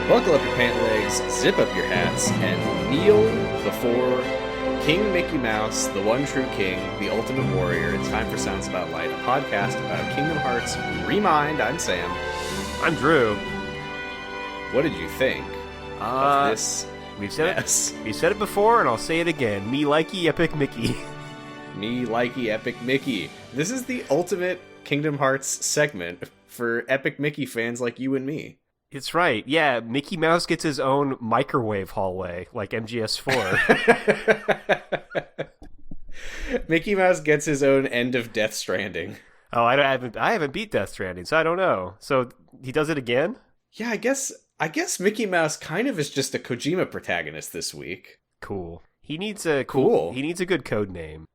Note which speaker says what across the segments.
Speaker 1: Buckle up your pant legs, zip up your hats, and kneel before King Mickey Mouse, the one true king, the ultimate warrior. It's time for Sounds About Light, a podcast about Kingdom Hearts Remind. I'm Sam.
Speaker 2: I'm Drew.
Speaker 1: What did you think of this
Speaker 2: We've said
Speaker 1: mess?
Speaker 2: We've said it before, and I'll say it again. Me likey epic Mickey.
Speaker 1: Me likey epic Mickey. This is the ultimate Kingdom Hearts segment for epic Mickey fans like you and me.
Speaker 2: It's right. Yeah, Mickey Mouse gets his own microwave hallway, like MGS4.
Speaker 1: Mickey Mouse gets his own end of Death Stranding.
Speaker 2: Oh, I haven't beat Death Stranding, so I don't know. So he does it again?
Speaker 1: Yeah, I guess Mickey Mouse kind of is just a Kojima protagonist this week.
Speaker 2: Cool. He needs a He needs a good code name.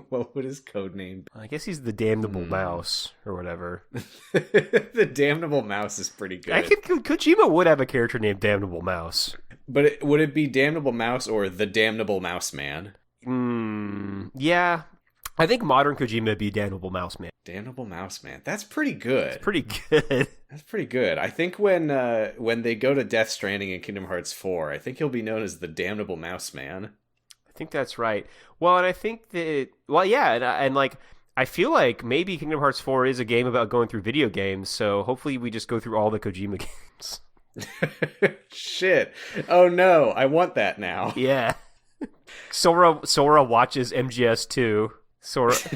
Speaker 1: What would his code name be?
Speaker 2: I guess he's the Damnable Mouse or whatever.
Speaker 1: The Damnable Mouse is pretty good.
Speaker 2: Kojima would have a character named Damnable Mouse.
Speaker 1: But would it be Damnable Mouse or the Damnable Mouse Man?
Speaker 2: Yeah. I think modern Kojima would be Damnable Mouse Man.
Speaker 1: Damnable Mouse Man. That's pretty good.
Speaker 2: It's pretty good.
Speaker 1: That's pretty good. I think when they go to Death Stranding in Kingdom Hearts 4, I think he'll be known as the Damnable Mouse Man.
Speaker 2: I think that's right. Well, and I think that, well, yeah, and like, I feel like maybe Kingdom Hearts 4 is a game about going through video games, so hopefully we just go through all the Kojima games.
Speaker 1: Shit. Oh no, I want that now.
Speaker 2: Yeah. Sora watches MGS2. Sora's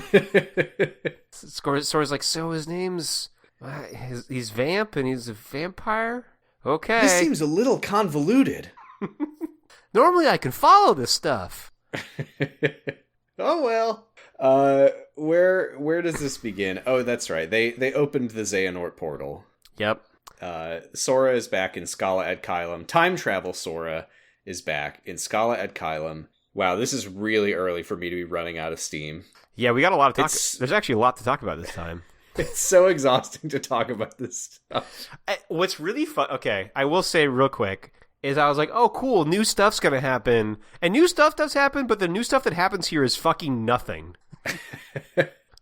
Speaker 2: like, so his name's, he's Vamp and he's a vampire? Okay.
Speaker 1: This seems a little convoluted.
Speaker 2: Normally I can follow this stuff.
Speaker 1: Oh well. Where does this begin? Oh, that's right. They opened the Xehanort portal.
Speaker 2: Yep.
Speaker 1: Sora is back in Scala at Caelum. Time travel Sora is back in Scala at Caelum. Wow, this is really early for me to be running out of steam.
Speaker 2: Yeah, we got a lot to talk. There's actually a lot to talk about this time.
Speaker 1: It's so exhausting to talk about this stuff.
Speaker 2: What's really fun? Okay, I will say real quick. Is I was like, oh, cool, new stuff's gonna happen. And new stuff does happen, but the new stuff that happens here is fucking nothing.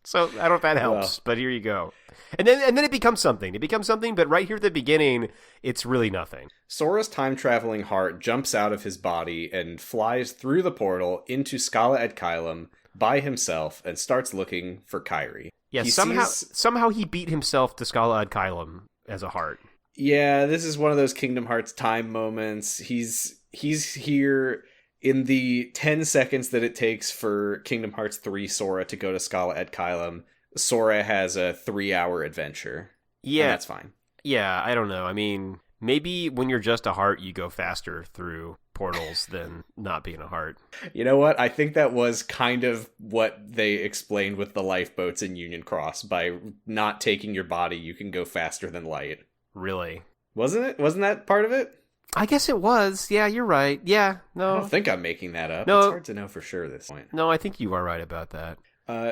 Speaker 2: So, I don't know if that helps, but here you go. And then it becomes something. It becomes something, but right here at the beginning, it's really nothing.
Speaker 1: Sora's time-traveling heart jumps out of his body and flies through the portal into Scala at Caelum by himself and starts looking for Kairi.
Speaker 2: Yeah, somehow he beat himself to Scala at Caelum as a heart.
Speaker 1: Yeah, this is one of those Kingdom Hearts time moments. He's here in the 10 seconds that it takes for Kingdom Hearts 3 Sora to go to Scala at Caelum. Sora has a 3-hour adventure. Yeah. And that's fine.
Speaker 2: Yeah, I don't know. I mean, maybe when you're just a heart, you go faster through portals than not being a heart.
Speaker 1: You know what? I think that was kind of what they explained with the lifeboats in Union Cross. By not taking your body, you can go faster than light.
Speaker 2: Really?
Speaker 1: Wasn't it? Wasn't that part of it?
Speaker 2: I guess it was. Yeah, you're right. Yeah, no.
Speaker 1: I don't think I'm making that up.
Speaker 2: No.
Speaker 1: It's hard to know for sure at this point.
Speaker 2: No, I think you are right about that.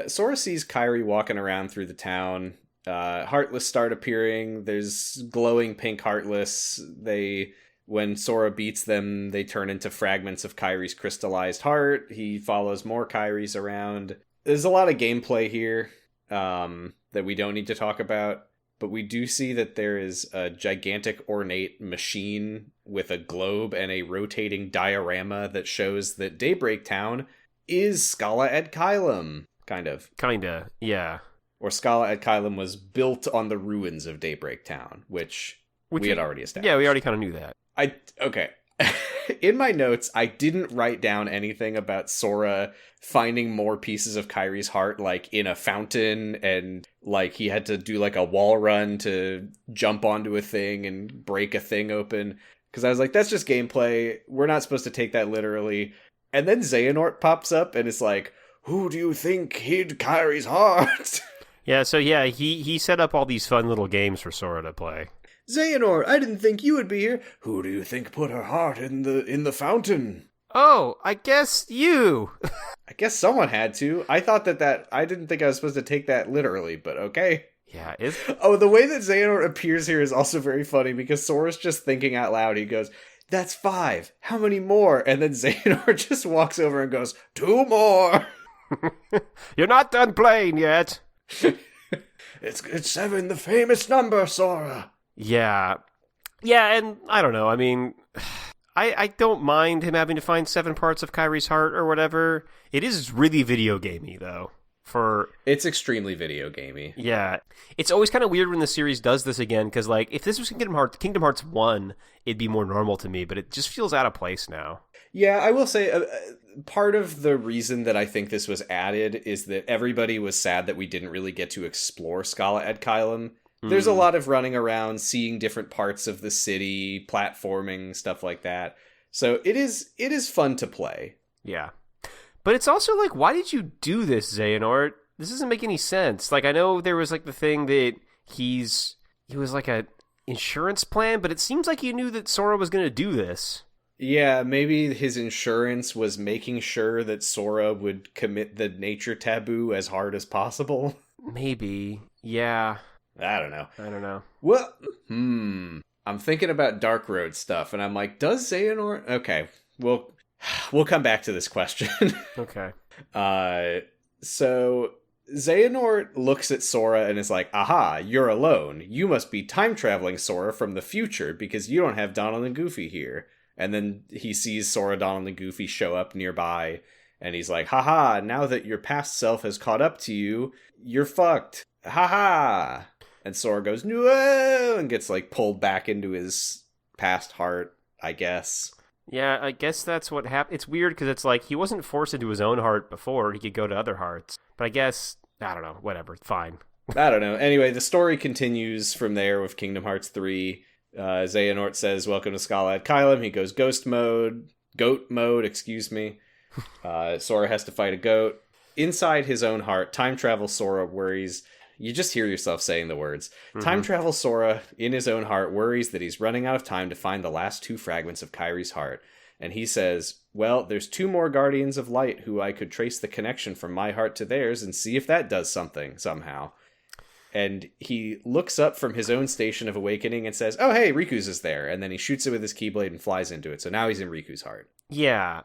Speaker 1: Sora sees Kairi walking around through the town. Heartless start appearing. There's glowing pink Heartless. When Sora beats them, they turn into fragments of Kairi's crystallized heart. He follows more Kairis around. There's a lot of gameplay here that we don't need to talk about. But we do see that there is a gigantic ornate machine with a globe and a rotating diorama that shows that Daybreak Town is Scala at Caelum.
Speaker 2: Kinda, yeah.
Speaker 1: Or Scala at Caelum was built on the ruins of Daybreak Town, which we had already established.
Speaker 2: Yeah, we already kind of knew that.
Speaker 1: Okay. In my notes, I didn't write down anything about Sora finding more pieces of Kairi's heart, like in a fountain, and like he had to do like a wall run to jump onto a thing and break a thing open. Because I was like, that's just gameplay. We're not supposed to take that literally. And then Xehanort pops up and it's like, who do you think hid Kairi's heart?
Speaker 2: Yeah, so yeah, he set up all these fun little games for Sora to play.
Speaker 1: Xehanort, I didn't think you would be here. Who do you think put her heart in the fountain?
Speaker 2: Oh, I guess you.
Speaker 1: I guess someone had to. I thought that I didn't think I was supposed to take that literally, but okay.
Speaker 2: Yeah,
Speaker 1: Oh, the way that Xehanort appears here is also very funny because Sora's just thinking out loud. He goes, that's 5. How many more? And then Xehanort just walks over and goes, 2 more.
Speaker 2: You're not done playing yet.
Speaker 1: It's 7, the famous number, Sora.
Speaker 2: Yeah. Yeah, and I don't know. I mean, I don't mind him having to find 7 parts of Kyrie's heart or whatever. It is really video gamey, though.
Speaker 1: It's extremely video gamey.
Speaker 2: Yeah. It's always kind of weird when the series does this again, because, like, if this was Kingdom Hearts 1, it'd be more normal to me, but it just feels out of place now.
Speaker 1: Yeah, I will say part of the reason that I think this was added is that everybody was sad that we didn't really get to explore Scala at Caelum. There's a lot of running around, seeing different parts of the city, platforming, stuff like that. So it is fun to play.
Speaker 2: Yeah. But it's also like, why did you do this, Xehanort? This doesn't make any sense. Like, I know there was like the thing that he was like a insurance plan, but it seems like you knew that Sora was going to do this.
Speaker 1: Yeah, maybe his insurance was making sure that Sora would commit the nature taboo as hard as possible.
Speaker 2: Maybe. Yeah.
Speaker 1: I don't know. Well, I'm thinking about Dark Road stuff, and I'm like, does Xehanort... Okay, we'll come back to this question.
Speaker 2: Okay.
Speaker 1: So Xehanort looks at Sora and is like, aha, you're alone. You must be time-traveling Sora from the future, because you don't have Donald and Goofy here. And then he sees Sora, Donald, and Goofy show up nearby, and he's like, haha, now that your past self has caught up to you, you're fucked. Haha. And Sora goes, no, and gets, like, pulled back into his past heart, I guess.
Speaker 2: Yeah, I guess that's what happened. It's weird, because it's like, he wasn't forced into his own heart before. He could go to other hearts. But I guess, I don't know, whatever, fine.
Speaker 1: I don't know. Anyway, the story continues from there with Kingdom Hearts 3. Xehanort says, welcome to Scala at Caelum. He goes goat mode, excuse me. Sora has to fight a goat. Inside his own heart, time travel Sora worries. You just hear yourself saying the words. Mm-hmm. Time travel Sora, in his own heart, worries that he's running out of time to find the last 2 fragments of Kyrie's heart. And he says, well, there's 2 more Guardians of Light who I could trace the connection from my heart to theirs and see if that does something somehow. And he looks up from his own station of awakening and says, oh, hey, Riku's is there. And then he shoots it with his Keyblade and flies into it. So now he's in Riku's heart.
Speaker 2: Yeah.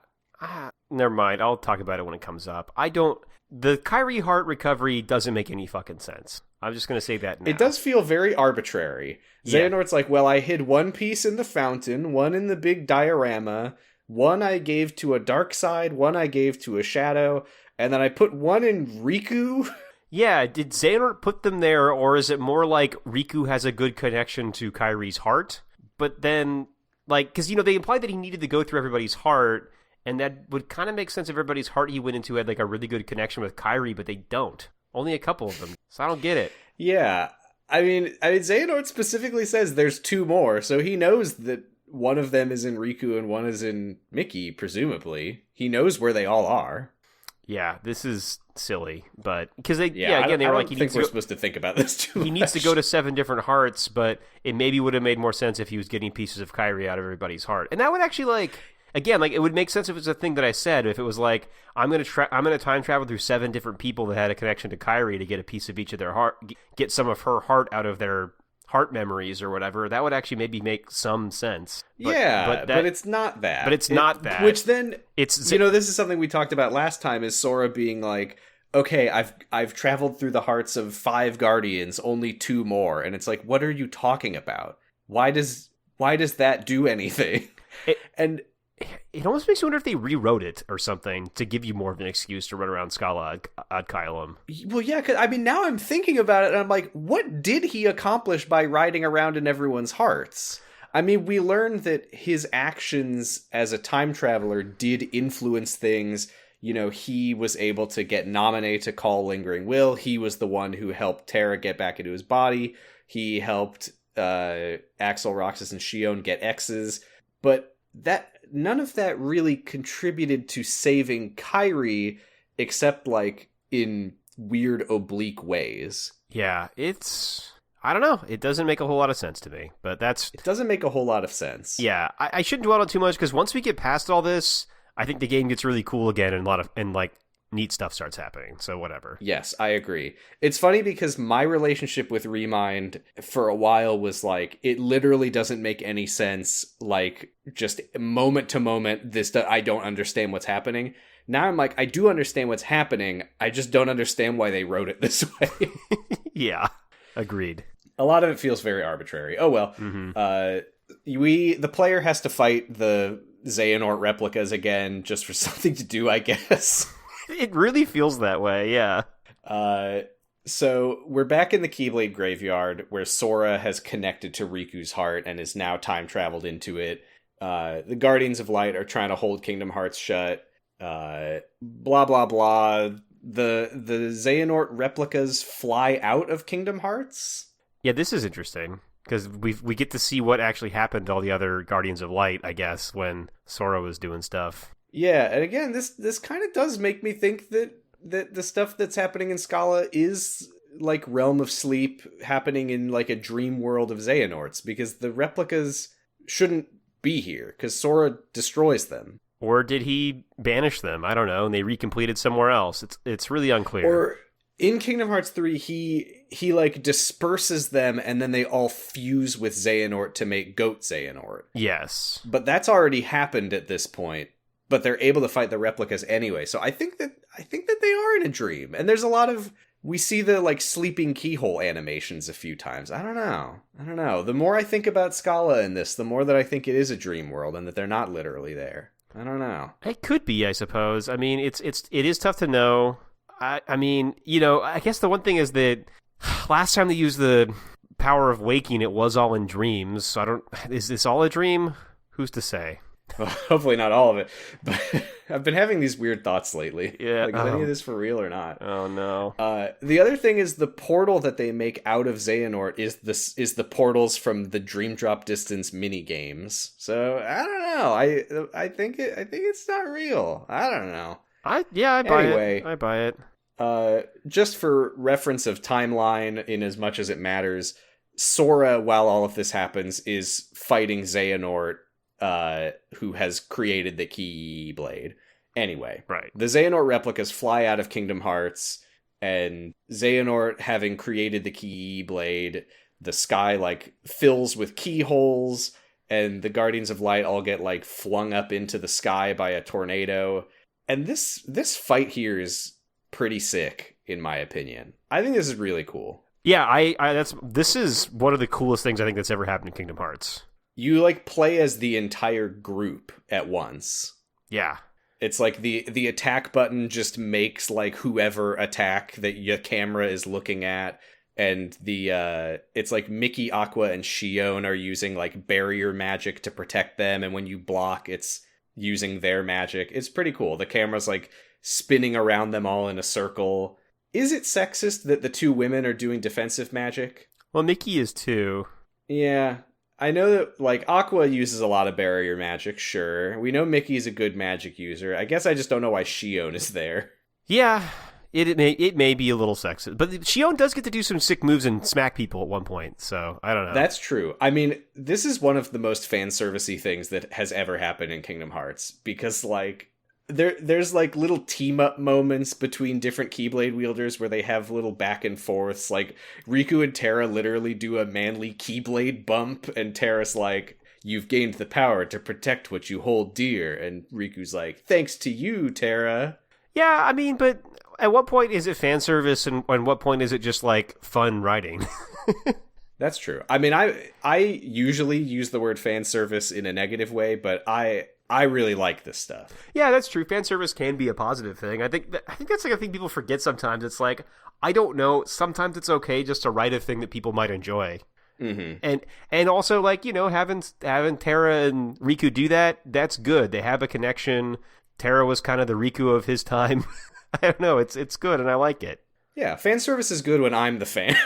Speaker 2: Never mind. I'll talk about it when it comes up. The Kyrie heart recovery doesn't make any fucking sense. I'm just going to say that now.
Speaker 1: It does feel very arbitrary. Yeah. Xehanort's like, well, I hid 1 piece in the fountain, 1 in the big diorama, 1 I gave to a dark side, 1 I gave to a shadow, and then I put 1 in Riku.
Speaker 2: Yeah, did Xehanort put them there, or is it more like Riku has a good connection to Kyrie's heart? But then, like, because, they implied that he needed to go through everybody's heart, and that would kind of make sense if everybody's heart he went into had, like, a really good connection with Kyrie, but they don't. Only a couple of them. So I don't get it.
Speaker 1: Yeah. I mean, Xehanort specifically says there's 2 more, so he knows that 1 of them is in Riku and 1 is in Mickey, presumably. He knows where they all are.
Speaker 2: Yeah, this is silly, but because they
Speaker 1: were
Speaker 2: like,
Speaker 1: we're supposed to think about this too much.
Speaker 2: He needs to go to 7 different hearts, but it maybe would have made more sense if he was getting pieces of Kyrie out of everybody's heart, and that would actually it would make sense if it was a thing that I said. If it was like, I'm gonna time travel through 7 different people that had a connection to Kyrie to get a piece of each of their heart, get some of her heart out of their heart memories or whatever, that would actually maybe make some sense.
Speaker 1: But it's not that.
Speaker 2: But it's not that.
Speaker 1: Which then, this is something we talked about last time, is Sora being like, okay, I've traveled through the hearts of 5 Guardians, only 2 more. And it's like, what are you talking about? Why does that do anything?
Speaker 2: It almost makes you wonder if they rewrote it or something to give you more of an excuse to run around Scala ad Caelum.
Speaker 1: Well, yeah, because now I'm thinking about it, and I'm like, what did he accomplish by riding around in everyone's hearts? I mean, we learned that his actions as a time traveler did influence things. He was able to get Naminé to call Lingering Will. He was the one who helped Terra get back into his body. He helped Axel, Roxas, and Xion get X's. But none of that really contributed to saving Kyrie, except, like, in weird oblique ways.
Speaker 2: Yeah, I don't know. It doesn't make a whole lot of sense to me, but
Speaker 1: It doesn't make a whole lot of sense.
Speaker 2: Yeah, I shouldn't dwell on it too much, because once we get past all this, I think the game gets really cool again, and neat stuff starts happening, so whatever.
Speaker 1: Yes, I agree. It's funny because my relationship with Remind for a while was like, it literally doesn't make any sense, like, just moment to moment, I don't understand what's happening. Now I'm like, I do understand what's happening, I just don't understand why they wrote it this way.
Speaker 2: Yeah, agreed.
Speaker 1: A lot of it feels very arbitrary. Oh well.
Speaker 2: Mm-hmm.
Speaker 1: the player has to fight the Xehanort replicas again just for something to do, I guess.
Speaker 2: It really feels that way, yeah.
Speaker 1: So we're back in the Keyblade graveyard where Sora has connected to Riku's heart and is now time traveled into it. The Guardians of Light are trying to hold Kingdom Hearts shut. Blah, blah, blah. The Xehanort replicas fly out of Kingdom Hearts.
Speaker 2: Yeah, this is interesting, because we get to see what actually happened to all the other Guardians of Light, I guess, when Sora was doing stuff.
Speaker 1: Yeah, and again, this kind of does make me think that the stuff that's happening in Scala is like Realm of Sleep happening in like a dream world of Xehanorts, because the replicas shouldn't be here, because Sora destroys them.
Speaker 2: Or did he banish them? I don't know, and they recompleted somewhere else. It's really unclear.
Speaker 1: Or in Kingdom Hearts 3, he like disperses them and then they all fuse with Xehanort to make Goat Xehanort.
Speaker 2: Yes.
Speaker 1: But that's already happened at this point. But they're able to fight the replicas anyway. So I think that they are in a dream. And there's a lot of, we see the like sleeping keyhole animations a few times. I don't know. The more I think about Scala in this, the more that I think it is a dream world and that they're not literally there. I don't know.
Speaker 2: It could be, I suppose. I mean, it is tough to know. I mean, you know, I guess the one thing is that last time they used the power of waking, it was all in dreams. So is this all a dream? Who's to say?
Speaker 1: Well, hopefully not all of it, but I've been having these weird thoughts lately.
Speaker 2: Yeah,
Speaker 1: like, is any of this for real or not?
Speaker 2: Oh no.
Speaker 1: The other thing is the portal that they make out of Xehanort is the portals from the Dream Drop Distance mini games. So I don't know. I think it's not real. I don't know.
Speaker 2: I buy it. I buy it.
Speaker 1: Just for reference of timeline, in as much as it matters, Sora, while all of this happens, is fighting Xehanort, who has created the Keyblade. Anyway,
Speaker 2: right.
Speaker 1: The Xehanort replicas fly out of Kingdom Hearts, and Xehanort, having created the Keyblade, the sky like fills with keyholes, and the Guardians of Light all get like flung up into the sky by a tornado. And this fight here is pretty sick, in my opinion. I think this is really cool.
Speaker 2: Yeah, this is one of the coolest things I think that's ever happened in Kingdom Hearts.
Speaker 1: You like play as the entire group at once.
Speaker 2: Yeah.
Speaker 1: It's like the attack button just makes like whoever attack that your camera is looking at, and it's like Mickey, Aqua, and Xion are using like barrier magic to protect them, and when you block, it's using their magic. It's pretty cool. The camera's like spinning around them all in a circle. Is it sexist that the two women are doing defensive magic?
Speaker 2: Well, Mickey is too.
Speaker 1: Yeah. I know that, like, Aqua uses a lot of barrier magic, sure. We know Mickey's a good magic user. I guess I just don't know why Xion is there.
Speaker 2: Yeah, it may be a little sexist. But Xion does get to do some sick moves and smack people at one point, so I don't know.
Speaker 1: That's true. I mean, this is one of the most fan servicey things that has ever happened in Kingdom Hearts. Because, like, there's like little team up moments between different Keyblade wielders where they have little back and forths. Like Riku and Terra literally do a manly Keyblade bump, and Terra's like, "You've gained the power to protect what you hold dear," and Riku's like, "Thanks to you, Terra."
Speaker 2: Yeah, I mean, but at what point is it fan service, and what point is it just like fun writing?
Speaker 1: That's true. I mean, I usually use the word fan service in a negative way, but I really like this stuff.
Speaker 2: Yeah, that's true. Fan service can be a positive thing. I think that's like a thing people forget sometimes. It's like, I don't know. Sometimes it's okay just to write a thing that people might enjoy.
Speaker 1: Mm-hmm.
Speaker 2: And also, like, you know, having Terra and Riku do that, that's good. They have a connection. Terra was kind of the Riku of his time. I don't know. It's good, and I like it.
Speaker 1: Yeah, fan service is good when I'm the fan.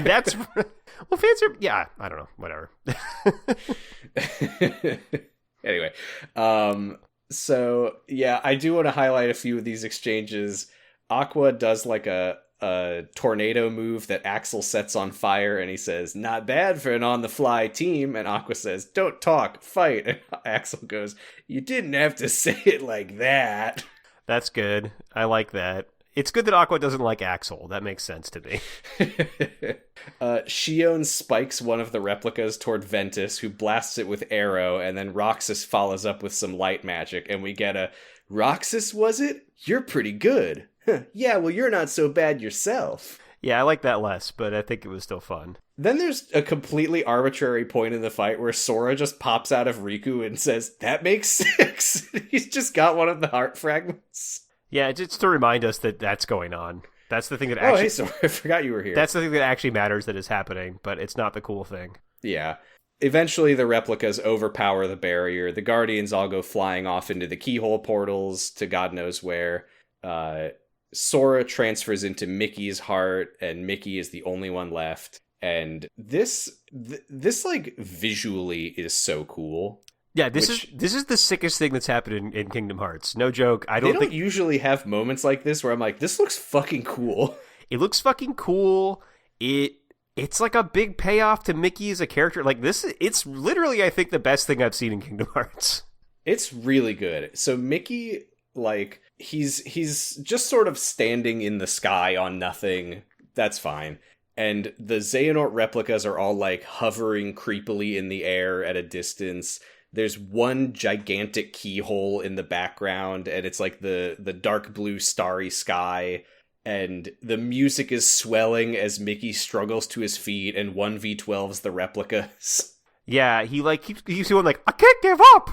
Speaker 2: That's well, fan service. Yeah, I don't know. Whatever.
Speaker 1: Anyway, so yeah, I do want to highlight a few of these exchanges. Aqua does like a tornado move that Axel sets on fire, and he says, "Not bad for an on-the-fly team." And Aqua says, "Don't talk, fight." And Axel goes, "You didn't have to say it like that."
Speaker 2: That's good. I like that. It's good that Aqua doesn't like Axel. That makes sense to me.
Speaker 1: Xion spikes one of the replicas toward Ventus, who blasts it with arrow, and then Roxas follows up with some light magic, and we get a, "Roxas, was it? You're pretty good." "Yeah, well, you're not so bad yourself."
Speaker 2: Yeah, I like that less, but I think it was still fun.
Speaker 1: Then there's a completely arbitrary point in the fight where Sora just pops out of Riku and says, "That makes 6." He's just got one of the heart fragments.
Speaker 2: Yeah, just to remind us that that's going on. That's the thing that actually...
Speaker 1: Oh, hey, Sora, I forgot you were here.
Speaker 2: That's the thing that actually matters that is happening, but it's not the cool thing.
Speaker 1: Yeah. Eventually, the replicas overpower the barrier. The Guardians all go flying off into the keyhole portals to God knows where. Sora transfers into Mickey's heart, and Mickey is the only one left. And this like visually is so cool.
Speaker 2: Yeah, this is the sickest thing that's happened in Kingdom Hearts. No joke.
Speaker 1: They don't usually have moments like this where I'm like, this looks fucking cool.
Speaker 2: It looks fucking cool. It's like a big payoff to Mickey as a character. Like this, it's literally, I think, the best thing I've seen in Kingdom Hearts.
Speaker 1: It's really good. So Mickey, like, he's just sort of standing in the sky on nothing. That's fine. And the Xehanort replicas are all, like, hovering creepily in the air at a distance. There's one gigantic keyhole in the background, and it's, like, the dark blue starry sky. And the music is swelling as Mickey struggles to his feet and 1v12s the replicas.
Speaker 2: Yeah, he, like, keeps doing, like, I can't give up!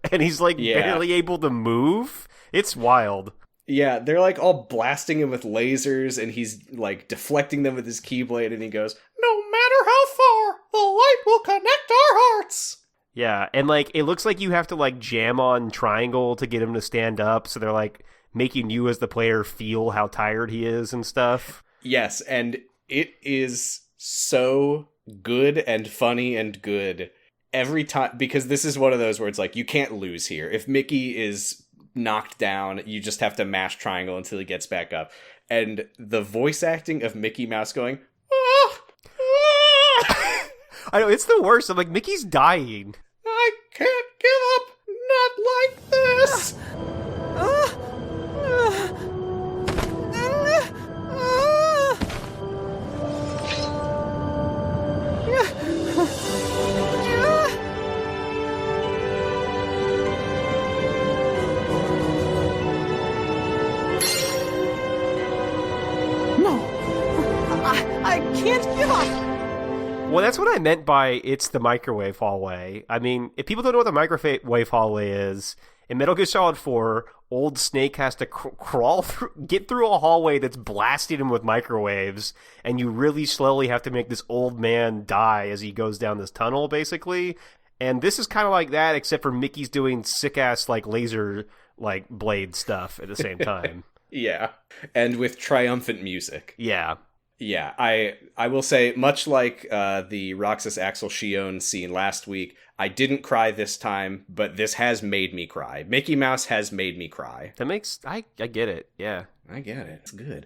Speaker 2: And he's, like, barely able to move. It's wild.
Speaker 1: Yeah, they're like all blasting him with lasers, and he's like deflecting them with his keyblade, and he goes, "No matter how far, the light will connect our hearts."
Speaker 2: Yeah, and like it looks like you have to like jam on triangle to get him to stand up, so they're like making you as the player feel how tired he is and stuff.
Speaker 1: Yes, and it is so good and funny and good every time, because this is one of those where it's like, you can't lose here. If Mickey is knocked down, you just have to mash triangle until he gets back up. And the voice acting of Mickey Mouse going, "Ah, ah."
Speaker 2: I know, it's the worst. I'm like, Mickey's dying.
Speaker 1: I can't give up. Not like this.
Speaker 3: I can't give up!
Speaker 2: Well, that's what I meant by it's the microwave hallway. I mean, if people don't know what the microwave hallway is, in Metal Gear Solid 4, old Snake has to get through a hallway that's blasting him with microwaves, and you really slowly have to make this old man die as he goes down this tunnel, basically. And this is kind of like that, except for Mickey's doing sick-ass, like, laser, like, blade stuff at the same time.
Speaker 1: Yeah, and with triumphant music.
Speaker 2: Yeah.
Speaker 1: Yeah, I will say, much like the Roxas Axel Shion scene last week, I didn't cry this time, but this has made me cry. Mickey Mouse has made me cry.
Speaker 2: That makes... I get it, yeah.
Speaker 1: I get it. It's good.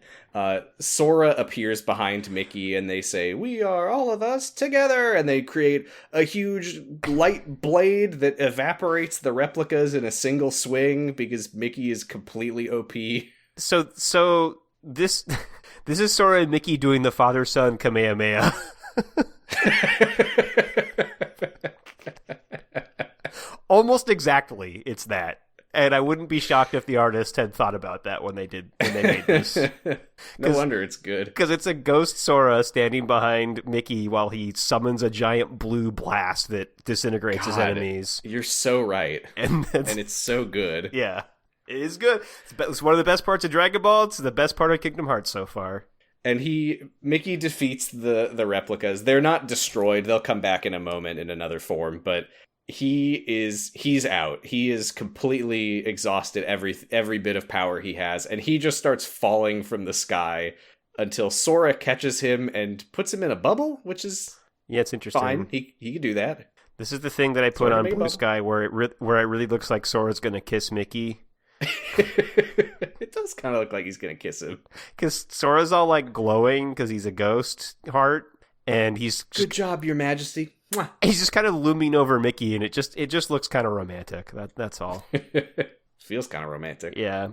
Speaker 1: Sora appears behind Mickey, and they say, "We are all of us together!" And they create a huge light blade that evaporates the replicas in a single swing, because Mickey is completely OP.
Speaker 2: So this... This is Sora and Mickey doing the father-son Kamehameha. Almost exactly, it's that. And I wouldn't be shocked if the artist had thought about that when they made this.
Speaker 1: No wonder it's good.
Speaker 2: Because it's a ghost Sora standing behind Mickey while he summons a giant blue blast that disintegrates his enemies.
Speaker 1: You're so right. And it's so good.
Speaker 2: Yeah. It is good. It's one of the best parts of Dragon Ball. It's the best part of Kingdom Hearts so far.
Speaker 1: And Mickey defeats the replicas. They're not destroyed. They'll come back in a moment in another form, but he's out. He is completely exhausted every bit of power he has, and he just starts falling from the sky until Sora catches him and puts him in a bubble, which is
Speaker 2: it's interesting.
Speaker 1: Fine. He can do that.
Speaker 2: This is the thing that I put on Blue Sky where it really looks like Sora's going to kiss Mickey.
Speaker 1: It does kind of look like he's gonna kiss him,
Speaker 2: because Sora's all like glowing because he's a ghost heart, and he's just,
Speaker 1: "Good job, Your Majesty." Mwah.
Speaker 2: He's just kind of looming over Mickey, and it just looks kind of romantic. That's all.
Speaker 1: Feels kind of romantic.
Speaker 2: Yeah.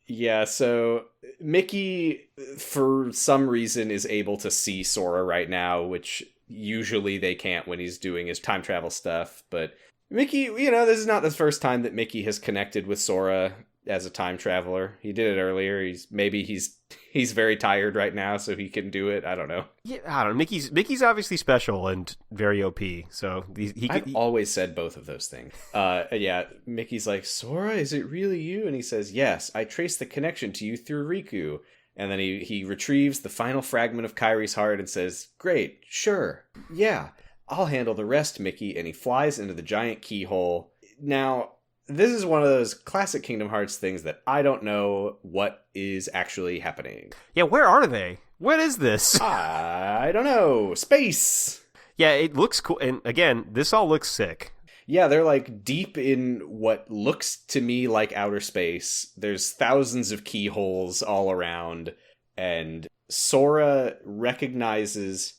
Speaker 1: Yeah. So Mickey, for some reason, is able to see Sora right now, which usually they can't when he's doing his time travel stuff, but Mickey, this is not the first time that Mickey has connected with Sora. as a time traveler. He did it earlier. He's very tired right now, so he can do it. I don't know.
Speaker 2: Yeah, I don't know. Mickey's obviously special and very OP. So
Speaker 1: I've always said both of those things. Yeah, Mickey's like, Sora, is it really you? And he says, yes, I traced the connection to you through Riku. And then he retrieves the final fragment of Kairi's heart and says, great, sure, yeah, I'll handle the rest, Mickey. And he flies into the giant keyhole. Now, this is one of those classic Kingdom Hearts things that I don't know what is actually happening.
Speaker 2: Yeah, where are they? What is this?
Speaker 1: I don't know. Space!
Speaker 2: Yeah, it looks cool. And again, this all looks sick.
Speaker 1: Yeah, they're like deep in what looks to me like outer space. There's thousands of keyholes all around, and Sora recognizes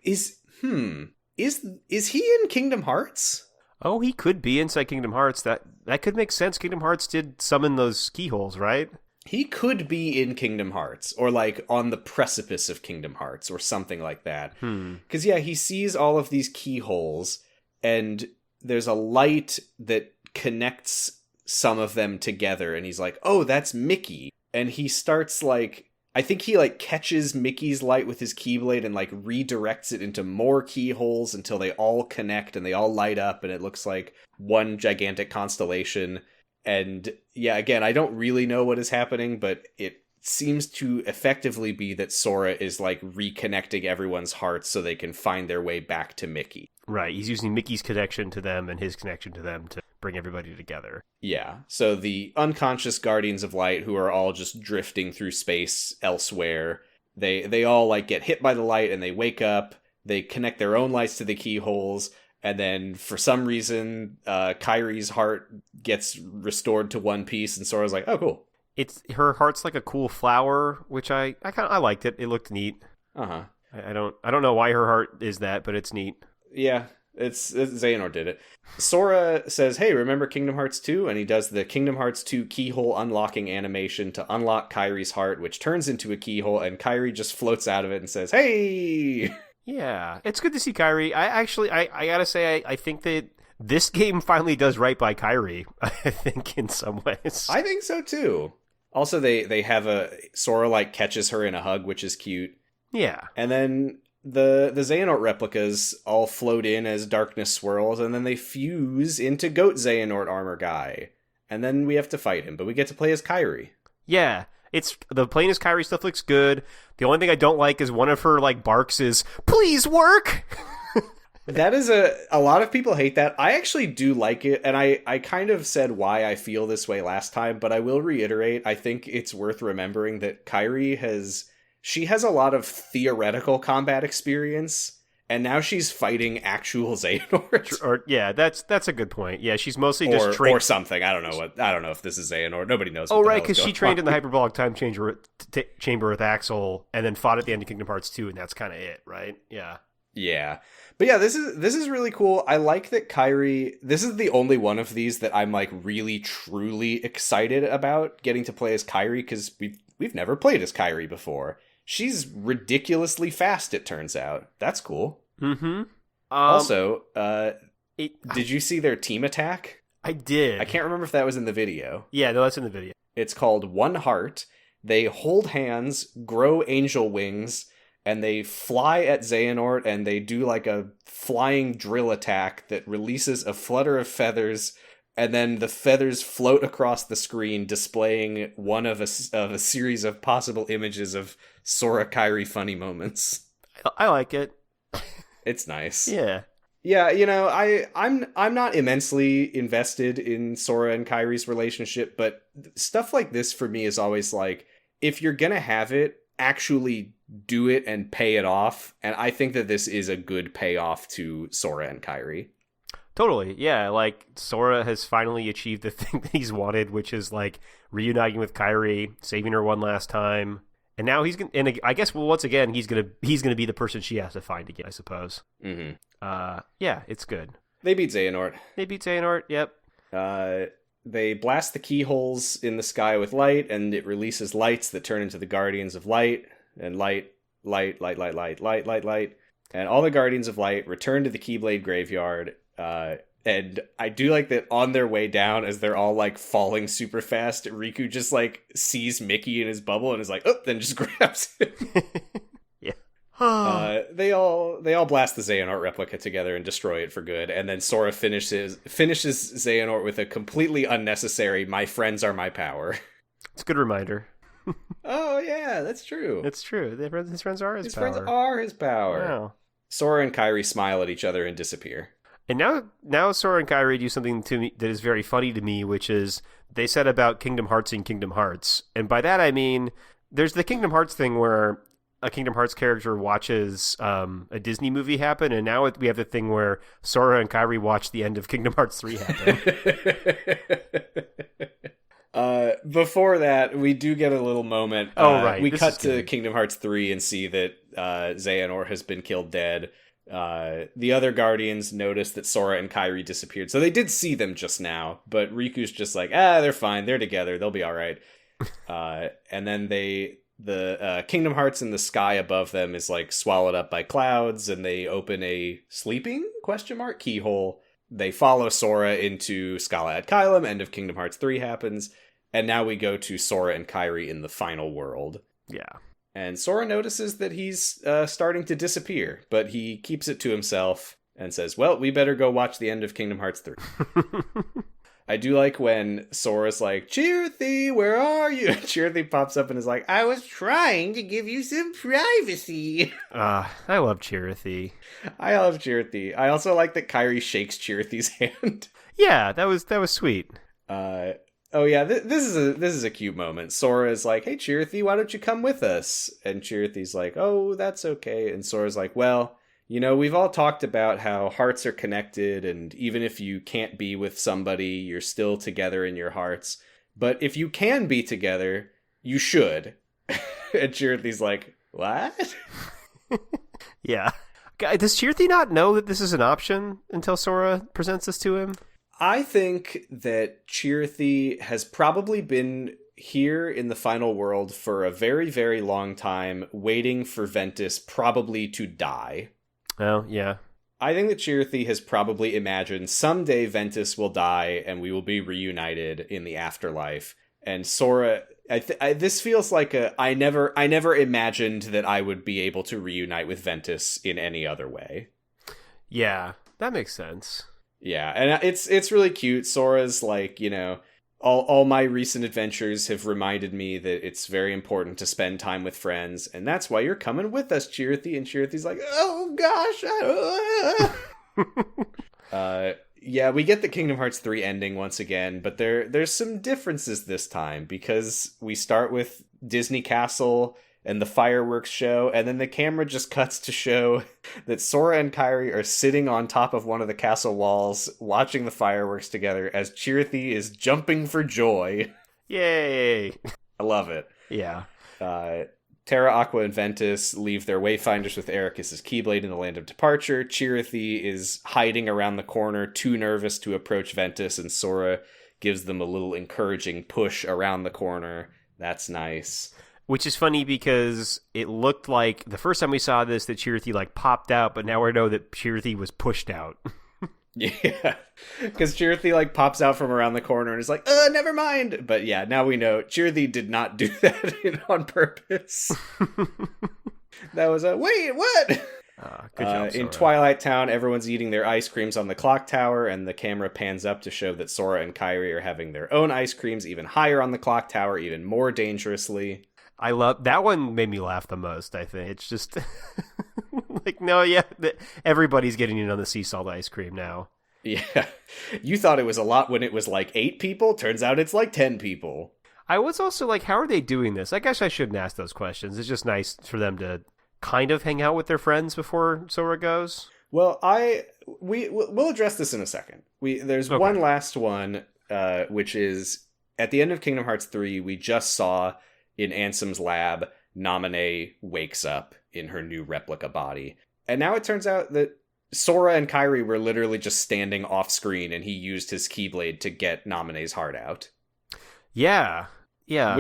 Speaker 1: is he in Kingdom Hearts?
Speaker 2: Oh, he could be inside Kingdom Hearts. That could make sense. Kingdom Hearts did summon those keyholes, right?
Speaker 1: He could be in Kingdom Hearts, or like on the precipice of Kingdom Hearts, or something like that. Because yeah, he sees all of these keyholes, and there's a light that connects some of them together, and he's like, oh, that's Mickey. And he starts like, I think he like catches Mickey's light with his Keyblade and like redirects it into more keyholes until they all connect and they all light up and it looks like one gigantic constellation. And yeah, again, I don't really know what is happening, but it seems to effectively be that Sora is like reconnecting everyone's hearts so they can find their way back to Mickey.
Speaker 2: Right, he's using Mickey's connection to them and his connection to them to bring everybody together.
Speaker 1: Yeah, so the unconscious Guardians of Light, who are all just drifting through space elsewhere, they all like get hit by the light and they wake up, they connect their own lights to the keyholes, and then for some reason, Kairi's heart gets restored to one piece, and Sora's like, oh, cool.
Speaker 2: Her heart's like a cool flower, which I liked it. It looked neat.
Speaker 1: Uh-huh.
Speaker 2: I don't know why her heart is that, but it's neat.
Speaker 1: Yeah, it's Xehanort did it. Sora says, hey, remember Kingdom Hearts 2? And he does the Kingdom Hearts 2 keyhole unlocking animation to unlock Kairi's heart, which turns into a keyhole, and Kairi just floats out of it and says, hey!
Speaker 2: Yeah, it's good to see Kairi. I gotta say, I think that this game finally does right by Kairi, I think, in some ways.
Speaker 1: I think so, too. Also, they have Sora, like, catches her in a hug, which is cute.
Speaker 2: Yeah.
Speaker 1: And then the Xehanort replicas all float in as darkness swirls, and then they fuse into Goat Xehanort armor guy. And then we have to fight him, but we get to play as Kairi.
Speaker 2: Yeah, the playing as Kairi stuff looks good. The only thing I don't like is one of her like barks is, please work!
Speaker 1: That is a lot of people hate that. I actually do like it, and I kind of said why I feel this way last time, but I will reiterate, I think it's worth remembering that Kairi has a lot of theoretical combat experience, and now she's fighting actual Xehanort.
Speaker 2: Yeah, that's a good point. Yeah, she's mostly just trained
Speaker 1: or something. I don't know if this is Xehanort. Nobody knows.
Speaker 2: Oh, right, because she trained in the hyperbolic time chamber with Axel, and then fought at the end of Kingdom Hearts 2, and that's kind of it, right? Yeah.
Speaker 1: Yeah. But yeah, this is really cool. I like that Kairi, this is the only one of these that I'm like really truly excited about getting to play as Kairi, because we've never played as Kairi before. She's ridiculously fast, it turns out. That's cool.
Speaker 2: Mm-hmm.
Speaker 1: Also, did you see their team attack?
Speaker 2: I did.
Speaker 1: I can't remember if that was in the video.
Speaker 2: Yeah, no, that's in the video.
Speaker 1: It's called One Heart. They hold hands, grow angel wings, and they fly at Xehanort, and they do like a flying drill attack that releases a flutter of feathers, and then the feathers float across the screen, displaying one of a series of possible images of Sora Kairi funny moments.
Speaker 2: I like it.
Speaker 1: It's nice.
Speaker 2: Yeah.
Speaker 1: Yeah, I'm not immensely invested in Sora and Kairi's relationship, but stuff like this for me is always like, if you're gonna have it, actually do it and pay it off. And I think that this is a good payoff to Sora and Kairi.
Speaker 2: Totally, yeah. Like, Sora has finally achieved the thing that he's wanted, which is like reuniting with Kairi, saving her one last time, and now he's gonna. And I guess, well, once again, he's gonna be the person she has to find again, I suppose.
Speaker 1: Mm-hmm.
Speaker 2: Yeah, it's good.
Speaker 1: They beat Xehanort.
Speaker 2: Yep.
Speaker 1: They blast the keyholes in the sky with light, and it releases lights that turn into the Guardians of Light, and light. And all the Guardians of Light return to the Keyblade graveyard. And I do like that on their way down, as they're all like falling super fast, Riku just like sees Mickey in his bubble and is like, oh, then just grabs him.
Speaker 2: Yeah.
Speaker 1: They all blast the Xehanort replica together and destroy it for good. And then Sora finishes Xehanort with a completely unnecessary "my friends are my power."
Speaker 2: It's a good reminder.
Speaker 1: Oh yeah, that's true.
Speaker 2: It's true. His friends are his power.
Speaker 1: His friends are his power.
Speaker 2: Wow.
Speaker 1: Sora and Kairi smile at each other and disappear.
Speaker 2: And now Sora and Kairi do something to me that is very funny to me, which is they said about Kingdom Hearts and Kingdom Hearts. And by that I mean there's the Kingdom Hearts thing where a Kingdom Hearts character watches a Disney movie happen, and now we have the thing where Sora and Kairi watch the end of Kingdom Hearts 3 happen.
Speaker 1: Before that, we do get a little moment.
Speaker 2: Right.
Speaker 1: We cut to Kingdom Hearts 3 and see that Xehanort has been killed dead. The other Guardians notice that Sora and Kairi disappeared. So they did see them just now, but Riku's just like, they're fine. They're together. They'll be all right. And then the Kingdom Hearts in the sky above them is like swallowed up by clouds, and they open a sleeping ? Keyhole. They follow Sora into Scala at Caelum. End of Kingdom Hearts 3 happens. And now we go to Sora and Kairi in the final world.
Speaker 2: Yeah.
Speaker 1: And Sora notices that he's starting to disappear, but he keeps it to himself and says, well, we better go watch the end of Kingdom Hearts 3. I do like when Sora's like, Chirithy, where are you? Chirithy pops up and is like, I was trying to give you some privacy.
Speaker 2: I love Chirithy.
Speaker 1: I love Chirithy. I also like that Kairi shakes Chirithy's hand.
Speaker 2: Yeah, that was sweet.
Speaker 1: Oh yeah, this is a cute moment. Sora is like, hey Chirithy, why don't you come with us? And Chirithy's like, oh, that's okay. And Sora's like, well, you know, we've all talked about how hearts are connected, and even if you can't be with somebody, you're still together in your hearts. But if you can be together, you should. And Chirithy's like, what?
Speaker 2: Yeah. Does Chirithy not know that this is an option until Sora presents this to him?
Speaker 1: I think that Chirithy has probably been here in the final world for a very, very long time, waiting for Ventus probably to die.
Speaker 2: Oh, yeah.
Speaker 1: I think that Chirithy has probably imagined someday Ventus will die and we will be reunited in the afterlife. And Sora, this feels like I never imagined that I would be able to reunite with Ventus in any other way.
Speaker 2: Yeah, that makes sense.
Speaker 1: Yeah, and it's really cute. Sora's like, you know, all my recent adventures have reminded me that it's very important to spend time with friends, and that's why you're coming with us, Chirithy. And Chirithy's like, oh gosh. Yeah, we get the Kingdom Hearts 3 ending once again, but there's some differences this time, because we start with Disney Castle and the fireworks show, and then the camera just cuts to show that Sora and Kairi are sitting on top of one of the castle walls, watching the fireworks together as Chirithy is jumping for joy.
Speaker 2: Yay!
Speaker 1: I love it.
Speaker 2: Yeah.
Speaker 1: Terra, Aqua, and Ventus leave their wayfinders with Ericus's Keyblade in the Land of Departure. Chirithy is hiding around the corner, too nervous to approach Ventus, and Sora gives them a little encouraging push around the corner. That's nice.
Speaker 2: Which is funny because it looked like the first time we saw this that Chirithy like popped out, but now we know that Chirithy was pushed out.
Speaker 1: Yeah, because Chirithy like pops out from around the corner and is like, never mind. But yeah, now we know Chirithy did not do that on purpose. That was wait, what?
Speaker 2: Good job, Sora.
Speaker 1: In Twilight Town, everyone's eating their ice creams on the clock tower, and the camera pans up to show that Sora and Kairi are having their own ice creams even higher on the clock tower, even more dangerously.
Speaker 2: I love that one. Made me laugh the most. I think it's just like, no, yeah, everybody's getting in on the sea salt ice cream now.
Speaker 1: Yeah, you thought it was a lot when it was like 8 people. Turns out it's like 10 people.
Speaker 2: I was also like, how are they doing this? I guess I shouldn't ask those questions. It's just nice for them to kind of hang out with their friends before Sora goes.
Speaker 1: Well, we'll address this in a second. There's okay. One last one, which is at the end of Kingdom Hearts 3. We just saw in Ansem's lab, Naminé wakes up in her new replica body. And now it turns out that Sora and Kairi were literally just standing off screen, and he used his Keyblade to get Naminé's heart out. Yeah. Yeah.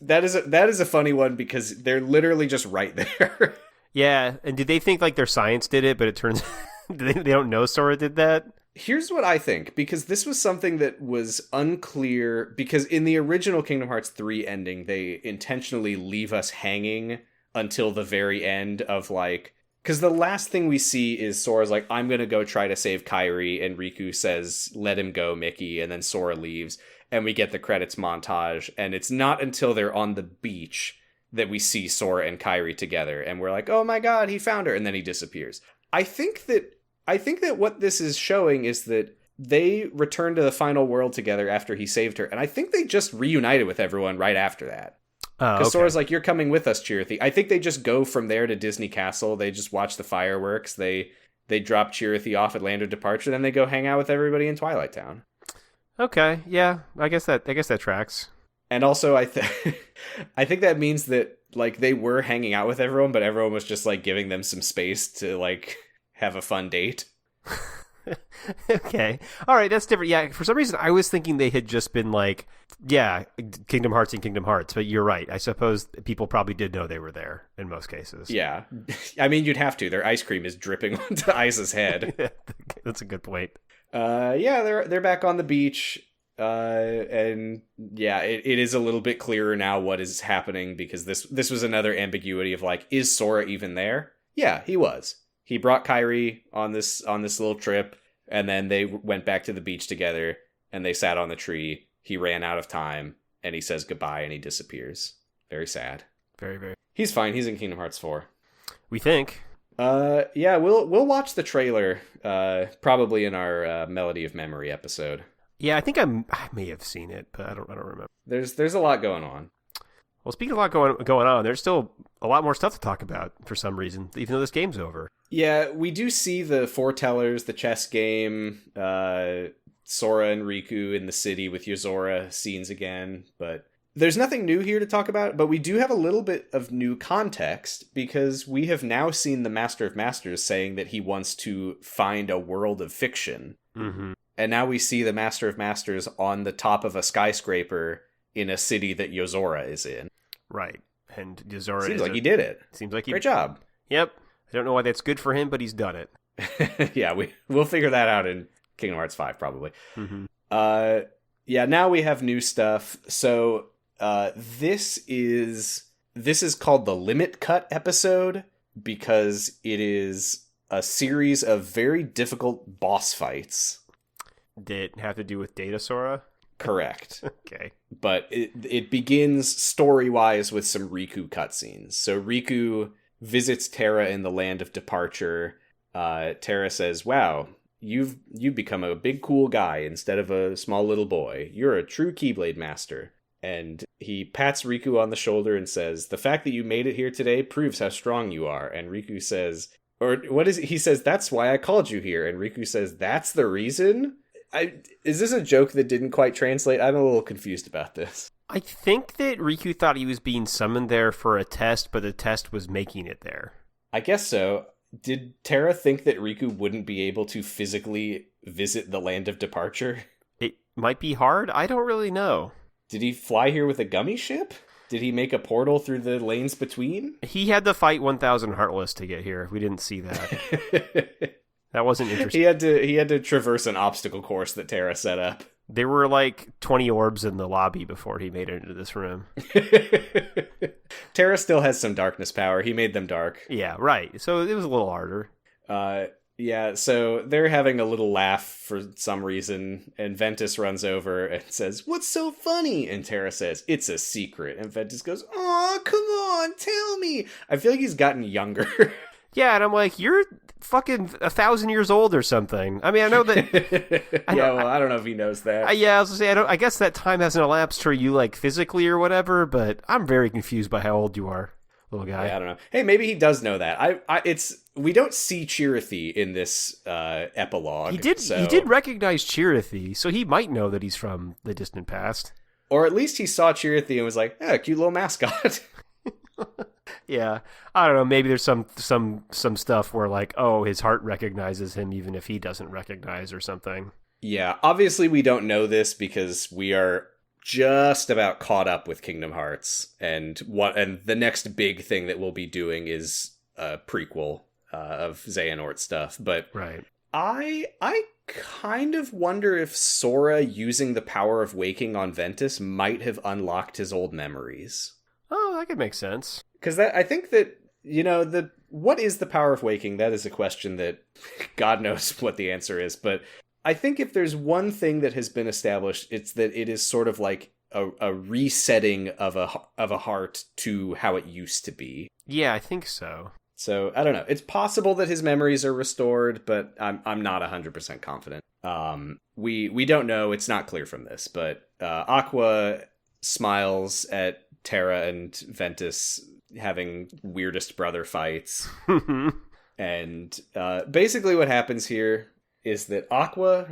Speaker 1: That is a funny one because they're literally just right there.
Speaker 2: Yeah. And did they think like their science did it, but it turns they don't know Sora did that?
Speaker 1: Here's what I think, because this was something that was unclear, because in the original Kingdom Hearts 3 ending, they intentionally leave us hanging until the very end of, like, because the last thing we see is Sora's like, I'm going to go try to save Kairi, and Riku says, let him go, Mickey, and then Sora leaves, and we get the credits montage, and it's not until they're on the beach that we see Sora and Kairi together, and we're like, oh my god, he found her, and then he disappears. I think that what this is showing is that they returned to the final world together after he saved her, and I think they just reunited with everyone right after that. Because Sora's like, you're coming with us, Chirithy. I think they just go from there to Disney Castle. They just watch the fireworks. They drop Chirithy off at Land of Departure, then they go hang out with everybody in Twilight Town.
Speaker 2: Okay, yeah, I guess that tracks.
Speaker 1: And also, I think that means that, like, they were hanging out with everyone, but everyone was just, like, giving them some space to, like, have a fun date.
Speaker 2: Okay. All right, that's different. Yeah, for some reason, I was thinking they had just been, like, yeah, Kingdom Hearts and Kingdom Hearts, but you're right. I suppose people probably did know they were there in most cases.
Speaker 1: Yeah. I mean, you'd have to. Their ice cream is dripping onto Isa's head.
Speaker 2: That's a good point.
Speaker 1: Yeah, they're back on the beach. And yeah, it is a little bit clearer now what is happening, because this was another ambiguity of, like, is Sora even there? Yeah, he was. He brought Kairi on this little trip, and then they went back to the beach together, and they sat on the tree. He ran out of time, and he says goodbye, and he disappears. Very sad.
Speaker 2: Very, very.
Speaker 1: He's fine. He's in Kingdom Hearts 4.
Speaker 2: We think.
Speaker 1: Yeah, we'll watch the trailer, probably in our Melody of Memory episode.
Speaker 2: Yeah, I think I may have seen it, but I don't remember.
Speaker 1: There's a lot going on.
Speaker 2: Well, speaking of a lot going on, there's still a lot more stuff to talk about for some reason, even though this game's over.
Speaker 1: Yeah, we do see the foretellers, the chess game, Sora and Riku in the city with Yozora scenes again, but there's nothing new here to talk about, but we do have a little bit of new context, because we have now seen the Master of Masters saying that he wants to find a world of fiction.
Speaker 2: Mm-hmm.
Speaker 1: And now we see the Master of Masters on the top of a skyscraper in a city that Yozora is in.
Speaker 2: Right. And Yozora
Speaker 1: seems like he did it.
Speaker 2: Seems like he...
Speaker 1: Great job.
Speaker 2: Yep. I don't know why that's good for him, but he's done it.
Speaker 1: Yeah, we'll figure that out in Kingdom Hearts 5, probably.
Speaker 2: Mm-hmm.
Speaker 1: Yeah, now we have new stuff. So this is called the Limitcut episode, because it is a series of very difficult boss fights.
Speaker 2: Did it have to do with Data-Sora?
Speaker 1: Correct.
Speaker 2: Okay.
Speaker 1: But it begins story-wise with some Riku cutscenes. So Riku visits Terra in the Land of Departure. Terra says, wow, you've become a big cool guy instead of a small little boy. You're a true Keyblade master. And he pats Riku on the shoulder and says, the fact that you made it here today proves how strong you are. And Riku says, or what is it? He says, that's why I called you here. And Riku says, that's the reason? Is this a joke that didn't quite translate? I'm a little confused about this.
Speaker 2: I think that Riku thought he was being summoned there for a test, but the test was making it there.
Speaker 1: I guess so. Did Terra think that Riku wouldn't be able to physically visit the Land of Departure?
Speaker 2: It might be hard. I don't really know.
Speaker 1: Did he fly here with a gummy ship? Did he make a portal through the lanes between?
Speaker 2: He had to fight 1,000 Heartless to get here. We didn't see that. That wasn't interesting.
Speaker 1: He had to traverse an obstacle course that Terra set up.
Speaker 2: There were like 20 orbs in the lobby before he made it into this room.
Speaker 1: Terra still has some darkness power. He made them dark.
Speaker 2: Yeah, right. So it was a little harder.
Speaker 1: Yeah, so they're having a little laugh for some reason, and Ventus runs over and says, what's so funny? And Terra says, it's a secret. And Ventus goes, aw, come on, tell me. I feel like he's gotten younger.
Speaker 2: Yeah, and I'm like, you're fucking 1,000 years old or something. I mean, I know that...
Speaker 1: I don't know if he knows that.
Speaker 2: I was gonna say, I guess that time hasn't elapsed for you, like, physically or whatever, but I'm very confused by how old you are, little guy.
Speaker 1: Yeah, I don't know. Hey, maybe he does know that. We don't see Chirithy in this epilogue.
Speaker 2: He did recognize Chirithy, so he might know that he's from the distant past.
Speaker 1: Or at least he saw Chirithy and was like, cute little mascot.
Speaker 2: Yeah, I don't know. Maybe there's some stuff where, like, oh, his heart recognizes him even if he doesn't recognize or something.
Speaker 1: Yeah, obviously we don't know this because we are just about caught up with Kingdom Hearts, and the next big thing that we'll be doing is a prequel of Xehanort stuff. But
Speaker 2: right,
Speaker 1: I kind of wonder if Sora using the power of waking on Ventus might have unlocked his old memories.
Speaker 2: Oh, that could make sense.
Speaker 1: Because I think that, what is the power of waking? That is a question that God knows what the answer is. But I think if there's one thing that has been established, it's that it is sort of like a resetting of a heart to how it used to be.
Speaker 2: Yeah, I think so.
Speaker 1: So, I don't know. It's possible that his memories are restored, but I'm not 100% confident. We don't know. It's not clear from this, but Aqua smiles at Terra and Ventus having weirdest brother fights. And basically what happens here is that Aqua,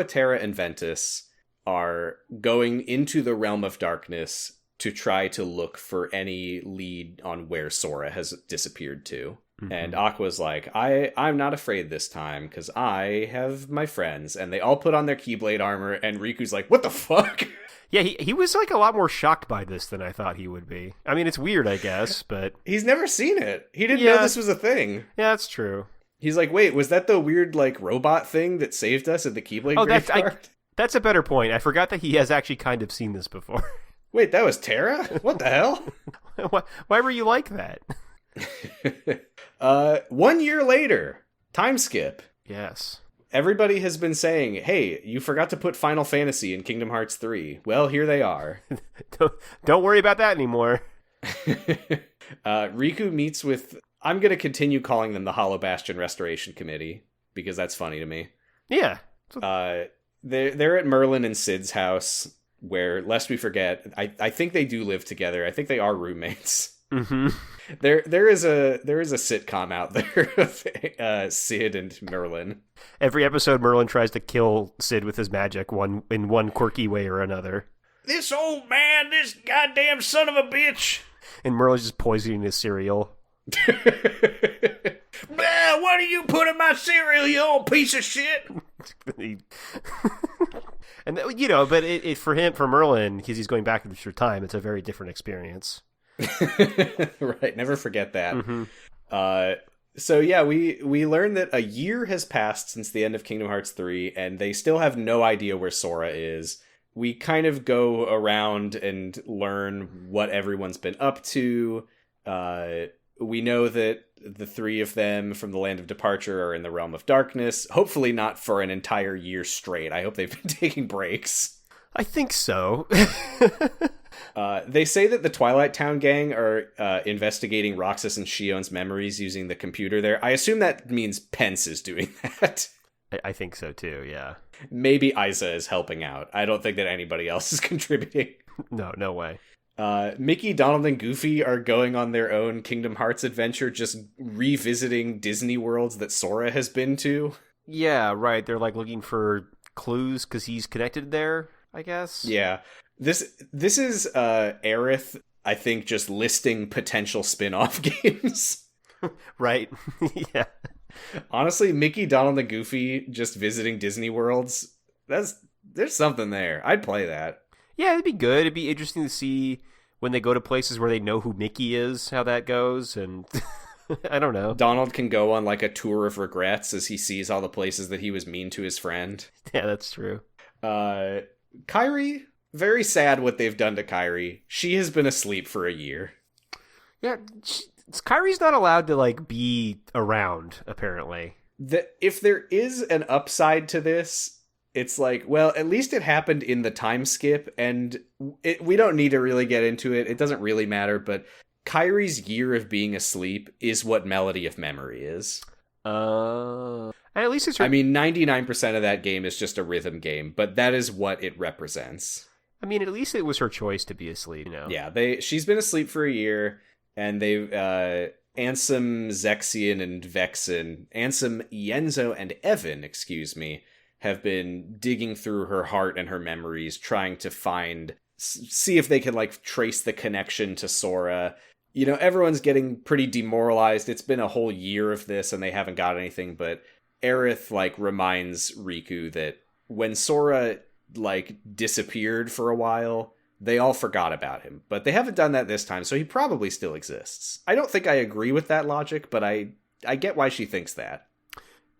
Speaker 1: Terra, and Ventus are going into the realm of darkness to try to look for any lead on where Sora has disappeared to. Mm-hmm. And Aqua's like, I'm not afraid this time, because I have my friends. And they all put on their Keyblade armor, and Riku's like, what the fuck?
Speaker 2: Yeah, he was like a lot more shocked by this than I thought he would be. I mean, it's weird, I guess, but...
Speaker 1: He's never seen it. He didn't know this was a thing.
Speaker 2: Yeah, that's true.
Speaker 1: He's like, wait, was that the weird, like, robot thing that saved us at the Keyblade graveyard?
Speaker 2: That's a better point. I forgot that he has actually kind of seen this before.
Speaker 1: Wait, that was Terra? What the hell?
Speaker 2: Why were you like that?
Speaker 1: 1 year later, time skip.
Speaker 2: Yes.
Speaker 1: Everybody has been saying, hey, you forgot to put Final Fantasy in Kingdom Hearts 3. Well, here they are.
Speaker 2: Don't worry about that anymore.
Speaker 1: Riku meets with... I'm going to continue calling them the Hollow Bastion Restoration Committee, because that's funny to me.
Speaker 2: Yeah.
Speaker 1: They're at Merlin and Sid's house, where, lest we forget, I think they do live together. I think they are roommates.
Speaker 2: Mm-hmm.
Speaker 1: There is a sitcom out there of Sid and Merlin.
Speaker 2: Every episode, Merlin tries to kill Sid with his magic, in one quirky way or another.
Speaker 1: This old man, this goddamn son of a bitch!
Speaker 2: And Merlin's just poisoning his cereal.
Speaker 1: What do you put in my cereal, you old piece of shit?
Speaker 2: And but it for Merlin, because he's going back through time, it's a very different experience.
Speaker 1: Right, never forget that.
Speaker 2: Mm-hmm.
Speaker 1: So yeah, we learn that a year has passed since the end of Kingdom Hearts 3, and they still have no idea where Sora is. We kind of go around and learn what everyone's been up to. We know that the three of them from the Land of Departure are in the Realm of Darkness. Hopefully not for an entire year straight. I hope they've been taking breaks.
Speaker 2: I think so.
Speaker 1: They say that the Twilight Town gang are investigating Roxas and Shion's memories using the computer there. I assume that means Pence is doing that.
Speaker 2: I think so too, yeah.
Speaker 1: Maybe Isa is helping out. I don't think that anybody else is contributing.
Speaker 2: No way.
Speaker 1: Mickey, Donald, and Goofy are going on their own Kingdom Hearts adventure, just revisiting Disney worlds that Sora has been to.
Speaker 2: Yeah, right. They're like looking for clues because he's connected there, I guess.
Speaker 1: Yeah. This is Aerith, I think, just listing potential spin-off games.
Speaker 2: Right. Yeah.
Speaker 1: Honestly, Mickey, Donald, and Goofy just visiting Disney worlds, there's something there. I'd play that.
Speaker 2: Yeah, it'd be good. It'd be interesting to see when they go to places where they know who Mickey is, how that goes, and I don't know.
Speaker 1: Donald can go on like a tour of regrets as he sees all the places that he was mean to his friend.
Speaker 2: Yeah, that's true.
Speaker 1: Kairi, very sad what they've done to Kairi. She has been asleep for a year.
Speaker 2: Yeah, Kairi's not allowed to like be around, apparently.
Speaker 1: If there is an upside to this, it's like, well, at least it happened in the time skip, and we don't need to really get into it. It doesn't really matter, but Kairi's year of being asleep is what Melody of Memory is.
Speaker 2: And at least it's her...
Speaker 1: I mean, 99% of that game is just a rhythm game, but that is what it represents.
Speaker 2: I mean, at least it was her choice to be asleep, you know?
Speaker 1: Yeah, she's been asleep for a year, and they've... Ansem, Zexion, and Vexen... Ansem, Yenzo, and Evan, have been digging through her heart and her memories, trying to see if they can, like, trace the connection to Sora. You know, everyone's getting pretty demoralized. It's been a whole year of this, and they haven't got anything, but Aerith, like, reminds Riku that when Sora, like, disappeared for a while, they all forgot about him. But they haven't done that this time, so he probably still exists. I don't think I agree with that logic, but I get why she thinks that.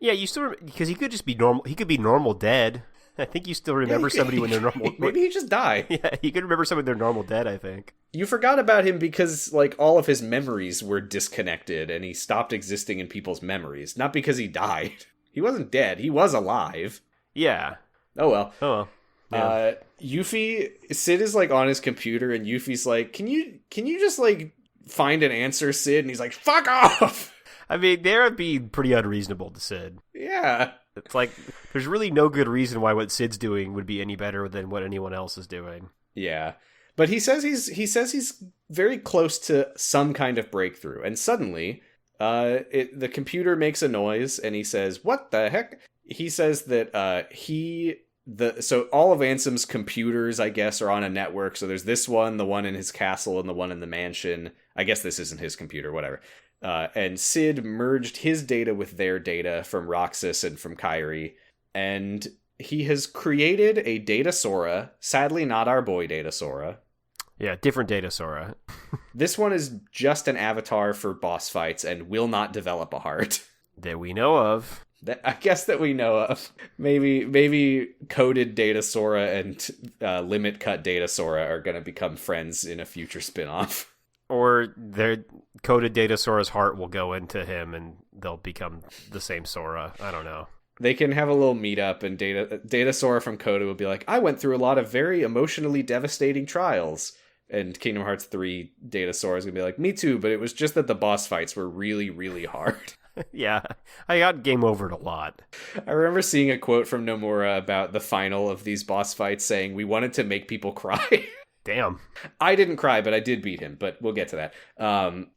Speaker 2: Yeah, you still because he could just be normal. He could be normal dead. I think you still remember somebody when they're normal.
Speaker 1: Maybe he just died.
Speaker 2: Yeah, you could remember somebody when they're normal dead, I think.
Speaker 1: You forgot about him because, like, all of his memories were disconnected and he stopped existing in people's memories. Not because he died. He wasn't dead. He was alive.
Speaker 2: Yeah.
Speaker 1: Oh, well.
Speaker 2: Oh, well. Yeah.
Speaker 1: Sid is, like, on his computer and Yuffie's like, can you just, like, find an answer, Sid? And he's like, fuck off!
Speaker 2: I mean, they're being pretty unreasonable to Sid.
Speaker 1: Yeah.
Speaker 2: It's like, there's really no good reason why what Sid's doing would be any better than what anyone else is doing.
Speaker 1: Yeah. But he says he's very close to some kind of breakthrough. And suddenly, the computer makes a noise and he says, what the heck? He says that so all of Ansem's computers, I guess, are on a network. So there's this one, the one in his castle, and the one in the mansion. I guess this isn't his computer, whatever. And Sid merged his data with their data from Roxas and from Kairi, and he has created a Data-Sora, sadly not our boy Data-Sora.
Speaker 2: Yeah, different Data-Sora.
Speaker 1: This one is just an avatar for boss fights and will not develop a heart.
Speaker 2: That we know of.
Speaker 1: I guess that we know of. Maybe coded Data-Sora and Limitcut Data-Sora are going to become friends in a future spin-off.
Speaker 2: Or their coded Data-Sora's heart will go into him and they'll become the same Sora. I don't know.
Speaker 1: They can have a little meetup and Data-Sora from Coda will be like, I went through a lot of very emotionally devastating trials. And Kingdom Hearts 3 Data-Sora is going to be like, me too, but it was just that the boss fights were really, really hard.
Speaker 2: Yeah, I got game overed a lot.
Speaker 1: I remember seeing a quote from Nomura about the final of these boss fights saying, we wanted to make people cry.
Speaker 2: Damn.
Speaker 1: I didn't cry, but I did beat him, but we'll get to that.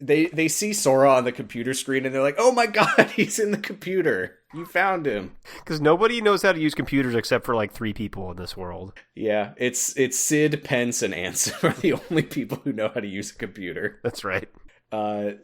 Speaker 1: They see Sora on the computer screen and they're like, oh my god, he's in the computer. You found him.
Speaker 2: Because nobody knows how to use computers except for like 3 people in this world.
Speaker 1: Yeah, it's Sid, Pence, and Ansem are the only people who know how to use a computer.
Speaker 2: That's right.
Speaker 1: And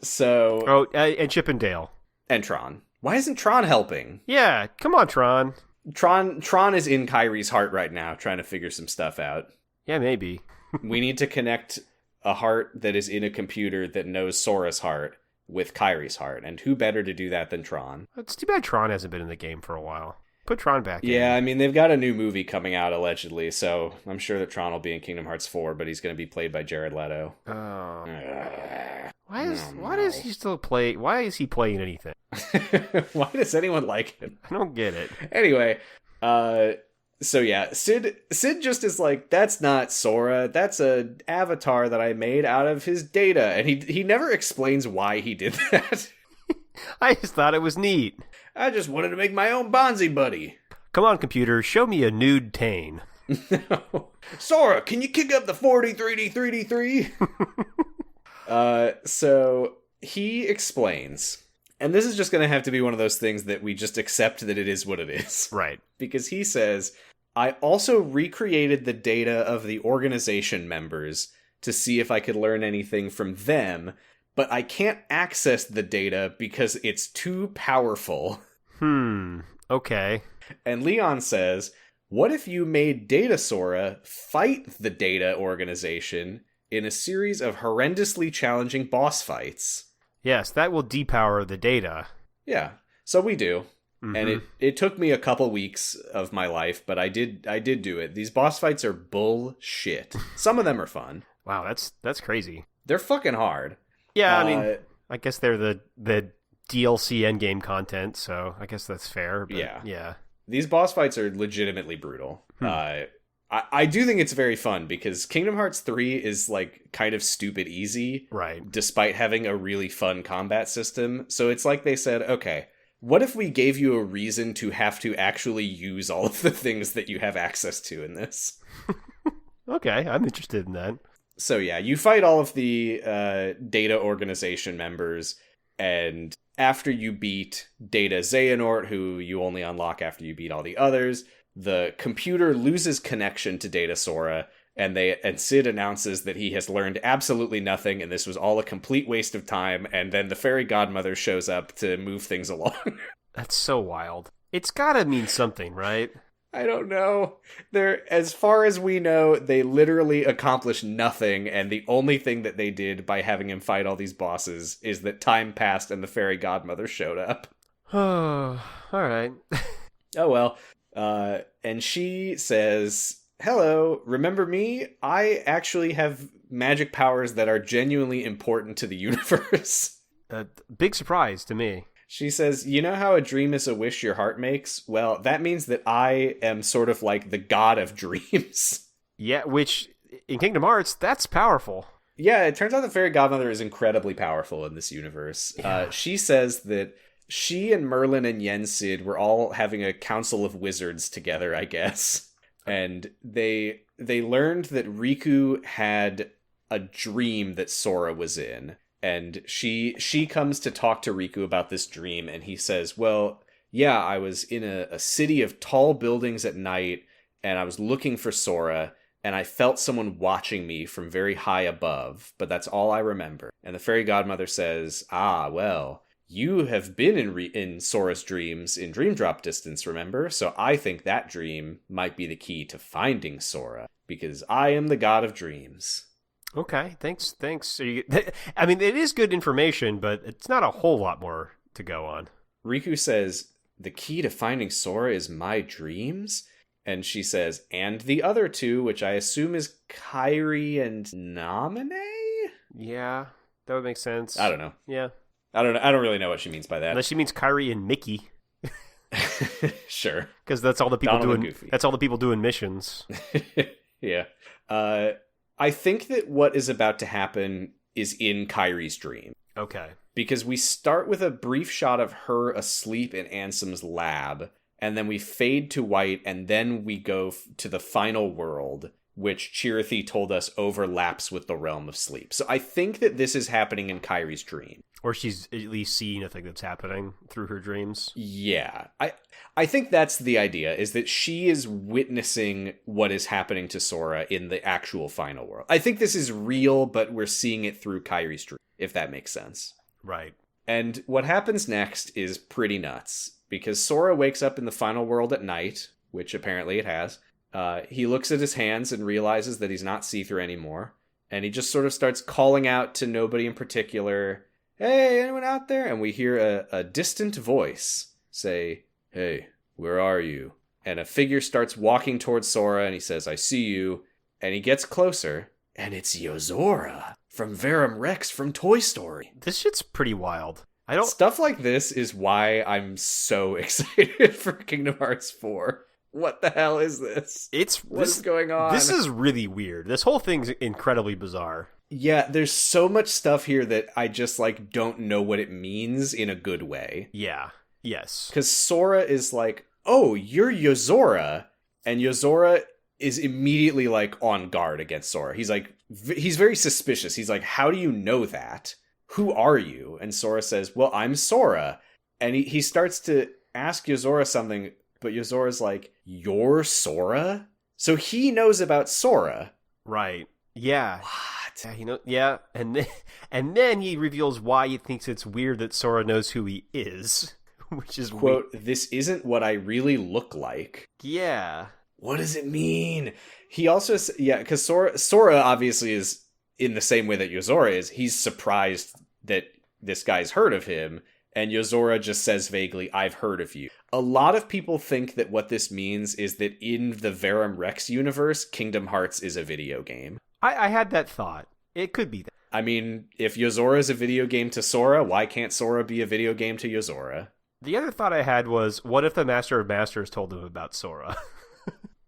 Speaker 2: Chip and Dale.
Speaker 1: And Tron. Why isn't Tron helping?
Speaker 2: Yeah, come on, Tron.
Speaker 1: Tron is in Kairi's heart right now, trying to figure some stuff out.
Speaker 2: Yeah, maybe.
Speaker 1: We need to connect a heart that is in a computer that knows Sora's heart with Kairi's heart, and who better to do that than Tron?
Speaker 2: It's too bad Tron hasn't been in the game for a while. Put Tron back in.
Speaker 1: Yeah, I mean, they've got a new movie coming out, allegedly, so I'm sure that Tron will be in Kingdom Hearts 4, but he's going to be played by Jared Leto.
Speaker 2: Oh. Why does he still play? Why is he playing anything?
Speaker 1: Why does anyone like him?
Speaker 2: I don't get it.
Speaker 1: Anyway, so yeah, Sid just is like, that's not Sora, that's a avatar that I made out of his data, and he never explains why he did that.
Speaker 2: I just thought it was neat.
Speaker 1: I just wanted to make my own Bonzi buddy.
Speaker 2: Come on, computer, show me a nude Tane.
Speaker 1: Sora, can you kick up the 3D3? So he explains, and this is just going to have to be one of those things that we just accept that it is what it is.
Speaker 2: Right.
Speaker 1: Because he says, I also recreated the data of the organization members to see if I could learn anything from them, but I can't access the data because it's too powerful.
Speaker 2: Okay.
Speaker 1: And Leon says, what if you made Data-Sora fight the data organization in a series of horrendously challenging boss fights?
Speaker 2: Yes, that will depower the data.
Speaker 1: Yeah, so we do.
Speaker 2: Mm-hmm.
Speaker 1: And it took me a couple weeks of my life, but I did do it. These boss fights are bullshit. Some of them are fun.
Speaker 2: Wow, that's crazy.
Speaker 1: They're fucking hard.
Speaker 2: Yeah, I mean, I guess they're the DLC endgame content, so I guess that's fair. But yeah.
Speaker 1: These boss fights are legitimately brutal. I do think it's very fun because Kingdom Hearts 3 is like kind of stupid easy.
Speaker 2: Right.
Speaker 1: Despite having a really fun combat system. So it's like they said, okay, what if we gave you a reason to have to actually use all of the things that you have access to in this?
Speaker 2: Okay, I'm interested in that.
Speaker 1: So yeah, you fight all of the data organization members, and after you beat Data Xehanort, who you only unlock after you beat all the others, the computer loses connection to Data-Sora, and Sid announces that he has learned absolutely nothing, and this was all a complete waste of time, and then the fairy godmother shows up to move things along.
Speaker 2: That's so wild. It's gotta mean something, right?
Speaker 1: I don't know. As far as we know, they literally accomplished nothing, and the only thing that they did by having him fight all these bosses is that time passed and the fairy godmother showed up.
Speaker 2: Oh, all right.
Speaker 1: Oh well. And she says, "Hello, remember me? I actually have magic powers that are genuinely important to the universe."
Speaker 2: Big surprise to me.
Speaker 1: She says, "You know how a dream is a wish your heart makes? Well, that means that I am sort of like the god of dreams."
Speaker 2: Yeah, which, in Kingdom Hearts, that's powerful.
Speaker 1: Yeah, it turns out the fairy godmother is incredibly powerful in this universe.
Speaker 2: Yeah.
Speaker 1: She says that she and Merlin and Yensid were all having a council of wizards together, I guess. And they learned that Riku had a dream that Sora was in. And she comes to talk to Riku about this dream, and he says, well, yeah, I was in a city of tall buildings at night, and I was looking for Sora, and I felt someone watching me from very high above, but that's all I remember. And the fairy godmother says, well, you have been in Sora's dreams in Dream Drop distance, remember? So I think that dream might be the key to finding Sora, because I am the god of dreams.
Speaker 2: Okay, thanks. I mean, it is good information, but it's not a whole lot more to go on.
Speaker 1: Riku says, the key to finding Sora is my dreams? And she says, and the other two, which I assume is Kairi and Naminé?
Speaker 2: Yeah, that would make sense.
Speaker 1: I don't know.
Speaker 2: Yeah.
Speaker 1: I don't really know what she means by that.
Speaker 2: Unless she means Kairi and Mickey.
Speaker 1: Sure.
Speaker 2: Because that's all the people
Speaker 1: Donald and
Speaker 2: doing.
Speaker 1: Goofy.
Speaker 2: That's all the people doing missions.
Speaker 1: Yeah. I think that what is about to happen is in Kairi's dream.
Speaker 2: Okay.
Speaker 1: Because we start with a brief shot of her asleep in Ansem's lab, and then we fade to white, and then we go to the final world, which Chirithy told us overlaps with the realm of sleep. So I think that this is happening in Kairi's dream.
Speaker 2: Or she's at least seeing a thing that's happening through her dreams.
Speaker 1: Yeah. I think that's the idea, is that she is witnessing what is happening to Sora in the actual final world. I think this is real, but we're seeing it through Kairi's dream, if that makes sense.
Speaker 2: Right.
Speaker 1: And what happens next is pretty nuts, because Sora wakes up in the final world at night, which apparently it has. He looks at his hands and realizes that he's not see-through anymore, and he just sort of starts calling out to nobody in particular, "Hey, anyone out there?" And we hear a distant voice say, "Hey, where are you?" And a figure starts walking towards Sora, and he says, "I see you." And he gets closer, and it's Yozora from Verum Rex from Toy Story.
Speaker 2: This shit's pretty wild.
Speaker 1: Stuff like this is why I'm so excited for Kingdom Hearts 4. What the hell is this? What is going on?
Speaker 2: This is really weird. This whole thing's incredibly bizarre.
Speaker 1: Yeah, there's so much stuff here that I just, don't know what it means in a good way.
Speaker 2: Yeah. Yes.
Speaker 1: Because Sora is like, "Oh, you're Yozora." And Yozora is immediately, on guard against Sora. He's very suspicious. He's like, "How do you know that? Who are you?" And Sora says, "Well, I'm Sora." And he starts to ask Yozora something, but Yozora's like, "You're Sora?" So he knows about Sora.
Speaker 2: Right. Yeah.
Speaker 1: What?
Speaker 2: Yeah, yeah. And then he reveals why he thinks it's weird that Sora knows who he is. Which is
Speaker 1: quote, "This isn't what I really look like."
Speaker 2: Yeah.
Speaker 1: What does it mean? He also, because Sora obviously is in the same way that Yozora is. He's surprised that this guy's heard of him, and Yozora just says vaguely, "I've heard of you." A lot of people think that what this means is that in the Verum Rex universe, Kingdom Hearts is a video game.
Speaker 2: I had that thought. It could be that.
Speaker 1: I mean, if Yozora is a video game to Sora, why can't Sora be a video game to Yozora?
Speaker 2: The other thought I had was, what if the Master of Masters told him about Sora?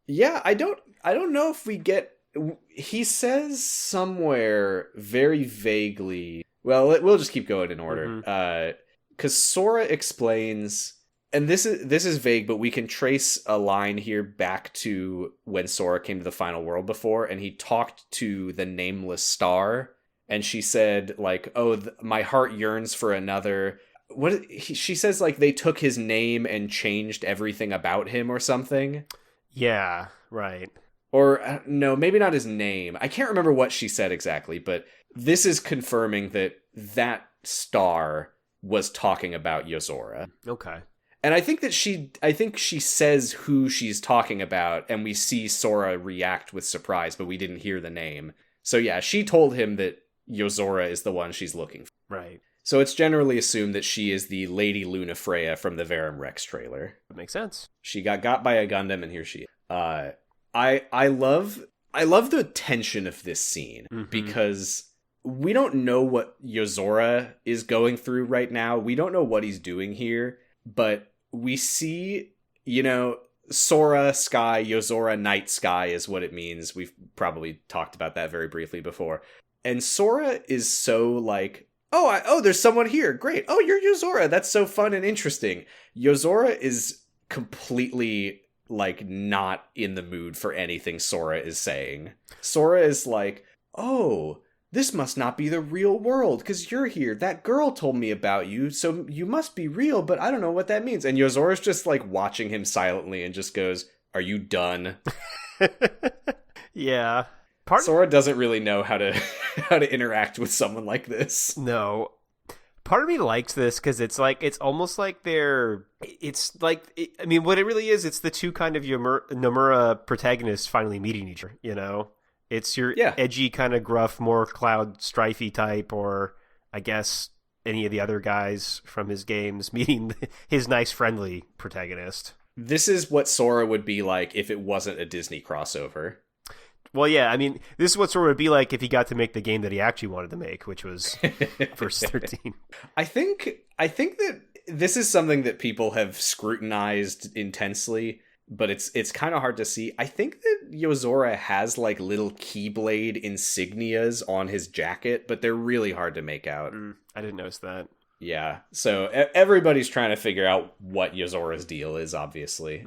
Speaker 1: Yeah, I don't know if we get... He says somewhere very vaguely... Well, we'll just keep going in order. Because Sora explains... And this is vague, but we can trace a line here back to when Sora came to the final world before, and he talked to the nameless star, and she said, my heart yearns for another... She says, they took his name and changed everything about him or something.
Speaker 2: Yeah, right.
Speaker 1: Or, no, maybe not his name. I can't remember what she said exactly, but this is confirming that star was talking about Yozora.
Speaker 2: Okay.
Speaker 1: And I think she says who she's talking about, and we see Sora react with surprise, but we didn't hear the name. So yeah, she told him that Yozora is the one she's looking for.
Speaker 2: Right.
Speaker 1: So it's generally assumed that she is the Lady Luna Freya from the Verum Rex trailer.
Speaker 2: That makes sense.
Speaker 1: She got by a Gundam, and here she is. I love the tension of this scene, because we don't know what Yozora is going through right now. We don't know what he's doing here, but we see, Sora Sky, Yozora Night Sky is what it means. We've probably talked about that very briefly before. And Sora is so like, oh, there's someone here. Great. Oh, you're Yozora. That's so fun and interesting. Yozora is completely like not in the mood for anything Sora is saying. Sora is like, oh, this must not be the real world because you're here. That girl told me about you, so you must be real, but I don't know what that means. And Yozora's just like watching him silently and just goes, are you done?
Speaker 2: Yeah.
Speaker 1: Sora doesn't really know how to interact with someone like this.
Speaker 2: No. Part of me likes this because it's almost like what it really is, it's the two kind of Nomura protagonists finally meeting each other, It's your edgy kind of gruff, more Cloud Strifey type, or I guess any of the other guys from his games meeting his nice, friendly protagonist.
Speaker 1: This is what Sora would be like if it wasn't a Disney crossover.
Speaker 2: Well, yeah, this is what Sora would be like if he got to make the game that he actually wanted to make, which was Verse 13.
Speaker 1: I think that this is something that people have scrutinized intensely, but it's kind of hard to see. I think that Yozora has like little Keyblade insignias on his jacket, but they're really hard to make out.
Speaker 2: I didn't notice that.
Speaker 1: Yeah, so everybody's trying to figure out what Yozora's deal is, obviously.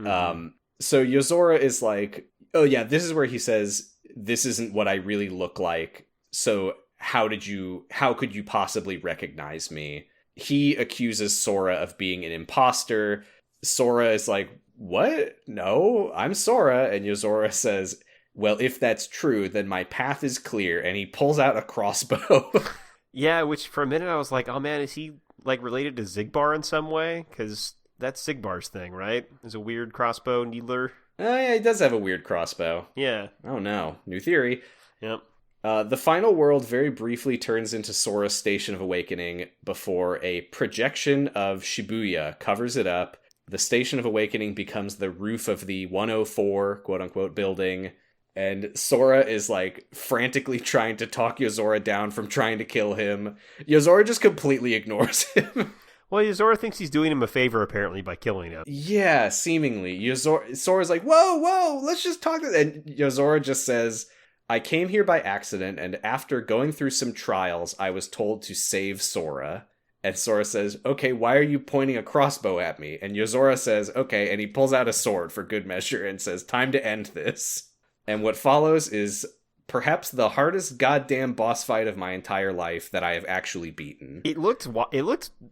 Speaker 1: So Yozora is like, oh yeah, this is where he says, this isn't what I really look like, so how could you possibly recognize me? He accuses Sora of being an imposter. Sora is like, what? No, I'm Sora. And Yozora says, well, if that's true, then my path is clear. And he pulls out a crossbow.
Speaker 2: Yeah, which for a minute I was like, oh man, is he like related to Zigbar in some way? Because that's Zigbar's thing, right? There's a weird crossbow needler.
Speaker 1: Oh yeah, he does have a weird crossbow.
Speaker 2: Yeah.
Speaker 1: Oh no, new theory.
Speaker 2: Yep.
Speaker 1: The final world very briefly turns into Sora's Station of Awakening before a projection of Shibuya covers it up. The Station of Awakening becomes the roof of the 104, quote-unquote, building, and Sora is, like, frantically trying to talk Yozora down from trying to kill him. Yozora just completely ignores him.
Speaker 2: Well, Yozora thinks he's doing him a favor, apparently, by killing him.
Speaker 1: Yeah, seemingly. Sora's like, whoa, let's just talk. And Yozora just says, I came here by accident, and after going through some trials, I was told to save Sora. And Sora says, okay, why are you pointing a crossbow at me? And Yozora says, okay, and he pulls out a sword for good measure and says, time to end this. And what follows is perhaps the hardest goddamn boss fight of my entire life that I have actually beaten.
Speaker 2: It looked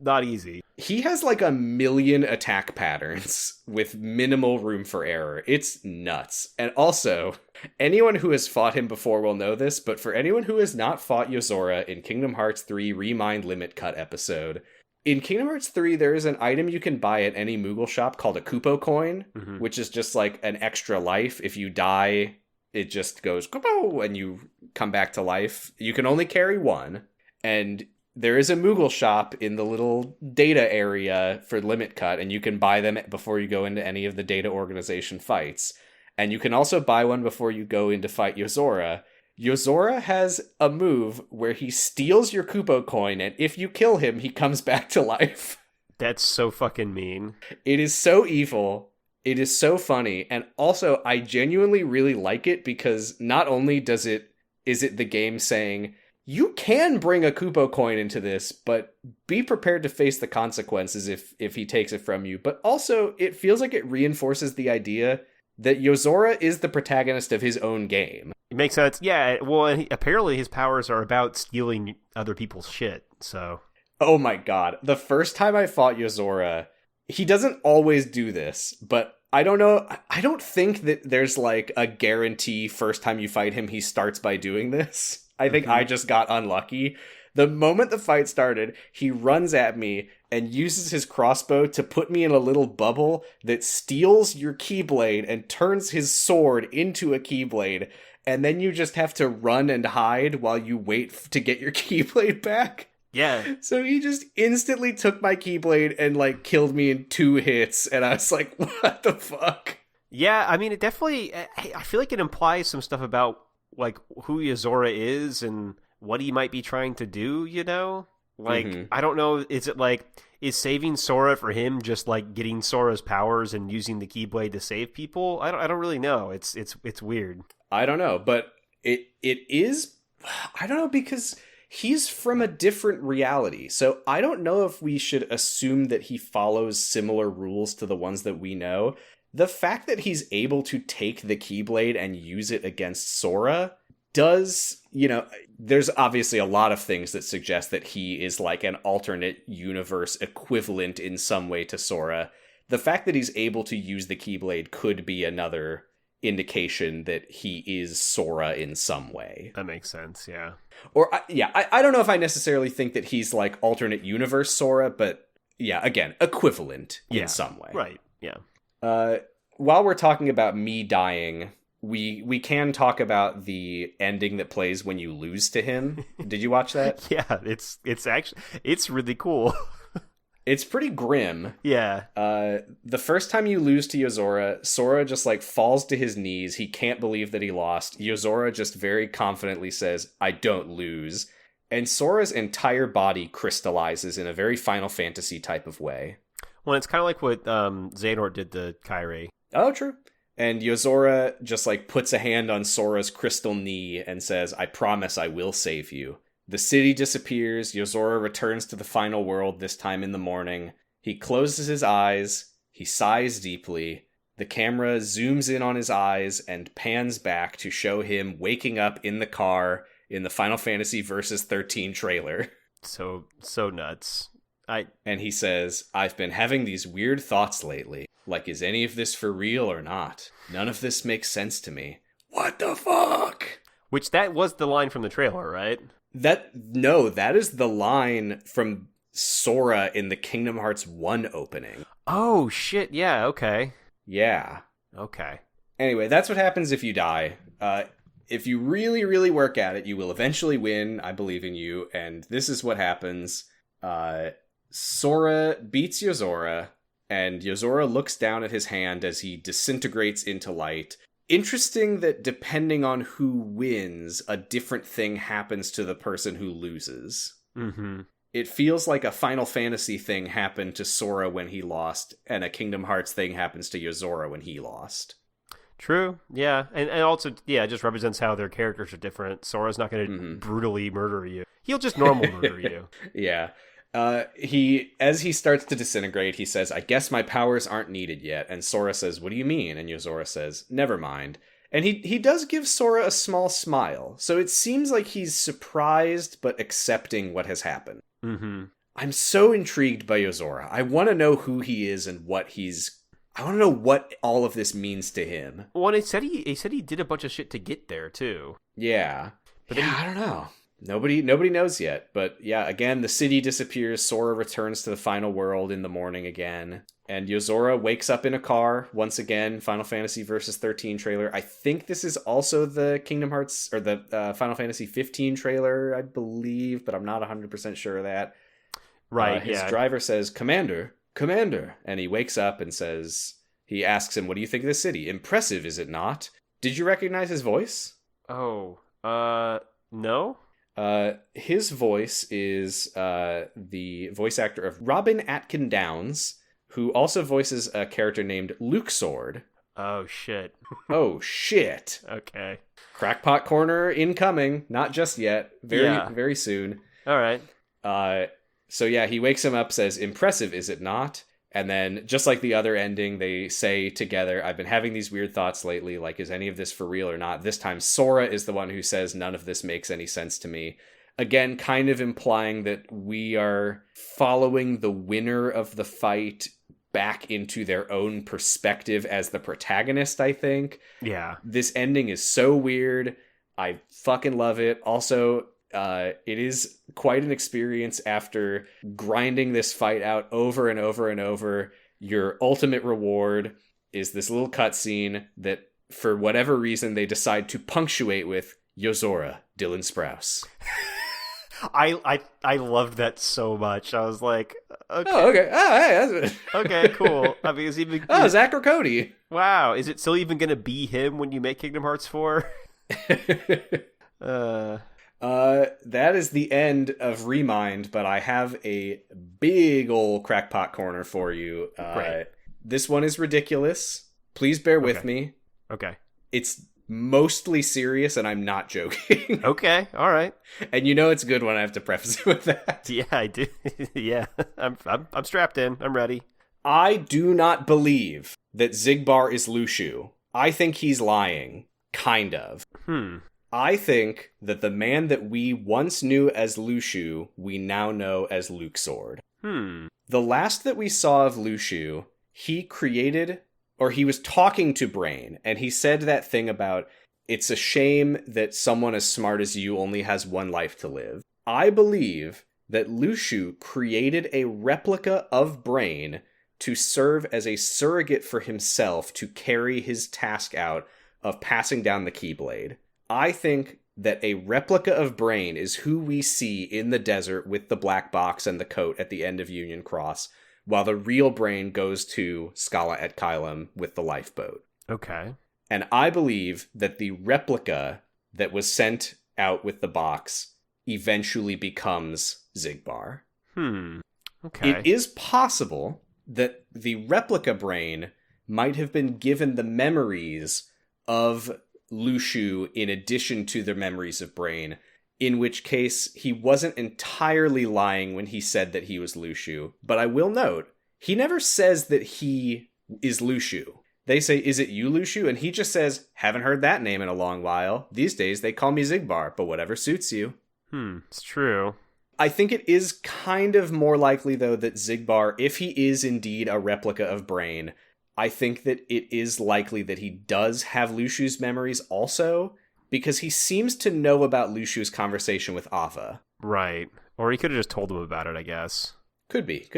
Speaker 2: not easy.
Speaker 1: He has like 1 million attack patterns with minimal room for error. It's nuts. And also, anyone who has fought him before will know this, but for anyone who has not fought Yozora in Kingdom Hearts 3 Remind Limitcut episode, in Kingdom Hearts 3 there is an item you can buy at any Moogle shop called a Kupo coin, which is just like an extra life. If you die, it just goes Kupo and you come back to life. You can only carry one, and there is a Moogle shop in the little data area for Limitcut, and you can buy them before you go into any of the data organization fights. And you can also buy one before you go in to fight Yozora. Yozora has a move where he steals your Kupo coin, and if you kill him, he comes back to life.
Speaker 2: That's so fucking mean.
Speaker 1: It is so evil. It is so funny. And also, I genuinely really like it because not only is it the game saying, you can bring a Kupo coin into this, but be prepared to face the consequences if he takes it from you. But also, it feels like it reinforces the idea that Yozora is the protagonist of his own game.
Speaker 2: It makes sense. Yeah, well, and apparently his powers are about stealing other people's shit, so...
Speaker 1: Oh my god. The first time I fought Yozora, he doesn't always do this, but I don't know. I don't think that there's like a guarantee first time you fight him he starts by doing this. I think I just got unlucky. The moment the fight started, he runs at me and uses his crossbow to put me in a little bubble that steals your keyblade and turns his sword into a keyblade. And then you just have to run and hide while you wait to get your keyblade back.
Speaker 2: Yeah.
Speaker 1: So he just instantly took my keyblade and, like, killed me in 2 hits. And I was like, what the fuck?
Speaker 2: Yeah, I mean, it definitely... I feel like it implies some stuff about, like, who Yozora is and what he might be trying to do, you know? Like, I don't know, is saving Sora for him just, like, getting Sora's powers and using the Keyblade to save people? I don't really know. It's weird.
Speaker 1: I don't know, but it is... I don't know, because he's from a different reality. So I don't know if we should assume that he follows similar rules to the ones that we know. The fact that he's able to take the Keyblade and use it against Sora does, there's obviously a lot of things that suggest that he is like an alternate universe equivalent in some way to Sora. The fact that he's able to use the Keyblade could be another indication that he is Sora in some way.
Speaker 2: That makes sense, yeah.
Speaker 1: Or, I don't know if I necessarily think that he's like alternate universe Sora, but yeah, again, equivalent in some way.
Speaker 2: Right, yeah.
Speaker 1: While we're talking about me dying, we can talk about the ending that plays when you lose to him. Did you watch that?
Speaker 2: Yeah, it's really cool.
Speaker 1: It's pretty grim.
Speaker 2: Yeah.
Speaker 1: The first time you lose to Yozora, Sora just like falls to his knees. He can't believe that he lost. Yozora just very confidently says, "I don't lose." And Sora's entire body crystallizes in a very Final Fantasy type of way.
Speaker 2: Well, it's kind of like what Xehanort did to Kairi.
Speaker 1: Oh, true. And Yozora just like puts a hand on Sora's crystal knee and says, "I promise I will save you." The city disappears. Yozora returns to the final world, this time in the morning. He closes his eyes. He sighs deeply. The camera zooms in on his eyes and pans back to show him waking up in the car in the Final Fantasy Versus 13 trailer.
Speaker 2: So nuts.
Speaker 1: And he says, "I've been having these weird thoughts lately. Like, is any of this for real or not? None of this makes sense to me. What the fuck?"
Speaker 2: Which that was the line from the trailer, right?
Speaker 1: That is the line from Sora in the Kingdom Hearts 1 opening.
Speaker 2: Oh, shit, yeah, okay.
Speaker 1: Yeah.
Speaker 2: Okay.
Speaker 1: Anyway, that's what happens if you die. If you really, really work at it, you will eventually win. I believe in you. And this is what happens. Sora beats Yozora, and Yozora looks down at his hand as he disintegrates into light. Interesting that depending on who wins, a different thing happens to the person who loses.
Speaker 2: Mm-hmm.
Speaker 1: It feels like a Final Fantasy thing happened to Sora when he lost, and a Kingdom Hearts thing happens to Yozora when he lost.
Speaker 2: True, yeah. And also, yeah, it just represents how their characters are different. Sora's not going to brutally murder you. He'll just normal murder you.
Speaker 1: Yeah. As he starts to disintegrate, he says, "I guess my powers aren't needed yet." And Sora says, "What do you mean?" And Yozora says, "Never mind." And he does give Sora a small smile. So it seems like he's surprised but accepting what has happened.
Speaker 2: Mm-hmm.
Speaker 1: I'm so intrigued by Yozora. I want to know who he is and I want to know what all of this means to him.
Speaker 2: Well, and he said he did a bunch of shit to get there, too.
Speaker 1: Yeah.
Speaker 2: But
Speaker 1: I don't know. Nobody knows yet, but yeah, again, the city disappears, Sora returns to the final world in the morning again, and Yozora wakes up in a car, once again, Final Fantasy Versus 13 trailer. I think this is also the Kingdom Hearts, or the Final Fantasy 15 trailer, I believe, but I'm not 100% sure of that.
Speaker 2: Right,
Speaker 1: his driver says, Commander, and he wakes up and he asks him, "What do you think of the city? Impressive, is it not?" Did you recognize his voice?
Speaker 2: Oh, no?
Speaker 1: His voice is the voice actor of Robin Atkin Downes, who also voices a character named Luke Sword.
Speaker 2: Oh, shit.
Speaker 1: Oh, shit.
Speaker 2: Okay.
Speaker 1: Crackpot Corner incoming. Not just yet. Very soon.
Speaker 2: All right.
Speaker 1: So yeah, he wakes him up, says, "Impressive, is it not?" And then, just like the other ending, they say together, "I've been having these weird thoughts lately, like, is any of this for real or not?" This time, Sora is the one who says, "None of this makes any sense to me." Again, kind of implying that we are following the winner of the fight back into their own perspective as the protagonist, I think.
Speaker 2: Yeah.
Speaker 1: This ending is so weird. I fucking love it. Also, It is quite an experience after grinding this fight out over and over and over. Your ultimate reward is this little cutscene that, for whatever reason, they decide to punctuate with Yozora, Dylan Sprouse.
Speaker 2: I loved that so much. I was like, okay.
Speaker 1: Oh, okay. Oh, hey, that's...
Speaker 2: Okay, cool. I mean, is even
Speaker 1: Zach or Cody.
Speaker 2: Wow, is it still even gonna be him when you make Kingdom Hearts 4?
Speaker 1: That is the end of Remind, but I have a big ol' crackpot corner for you.
Speaker 2: Great.
Speaker 1: This one is ridiculous. Please bear with me.
Speaker 2: Okay.
Speaker 1: It's mostly serious, and I'm not joking.
Speaker 2: Okay, all right.
Speaker 1: And you know it's good when I have to preface it with that.
Speaker 2: Yeah, I do. Yeah, I'm strapped in. I'm ready.
Speaker 1: I do not believe that Xigbar is Lushu. I think he's lying. Kind of. I think that the man that we once knew as Lushu, we now know as Luxord. The last that we saw of Lushu, he created, or he was talking to Brain, and he said that thing about, it's a shame that someone as smart as you only has one life to live. I believe that Lushu created a replica of Brain to serve as a surrogate for himself to carry his task out of passing down the Keyblade. I think that a replica of Brain is who we see in the desert with the black box and the coat at the end of Union Cross, while the real Brain goes to Scala at Caelum with the lifeboat.
Speaker 2: Okay.
Speaker 1: And I believe that the replica that was sent out with the box eventually becomes Xigbar.
Speaker 2: Okay.
Speaker 1: It is possible that the replica Brain might have been given the memories of Lushu in addition to the memories of Brain, in which case he wasn't entirely lying when he said that he was Lushu. But I will note, he never says that he is Lushu. They say, is it you, Lushu? And he just says, haven't heard that name in a long while. These days they call me Xigbar, but whatever suits you.
Speaker 2: It's true.
Speaker 1: I think it is kind of more likely, though, that Xigbar, if he is indeed a replica of Brain, I think that it is likely that he does have Lushu's memories also, because he seems to know about Lushu's conversation with Ava.
Speaker 2: Right. Or he could have just told him about it, I guess.
Speaker 1: Could be.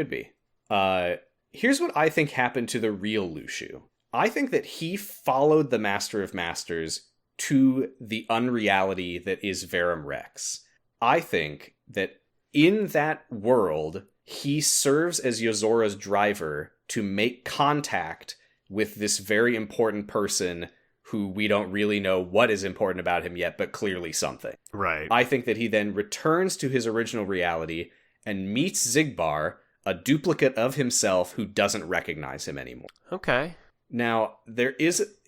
Speaker 1: Here's what I think happened to the real Lushu. I think that he followed the Master of Masters to the unreality that is Verum Rex. I think that in that world, he serves as Yozora's driver to make contact with this very important person who we don't really know what is important about him yet, but clearly something.
Speaker 2: Right.
Speaker 1: I think that he then returns to his original reality and meets Xigbar, a duplicate of himself who doesn't recognize him anymore.
Speaker 2: Okay.
Speaker 1: Now,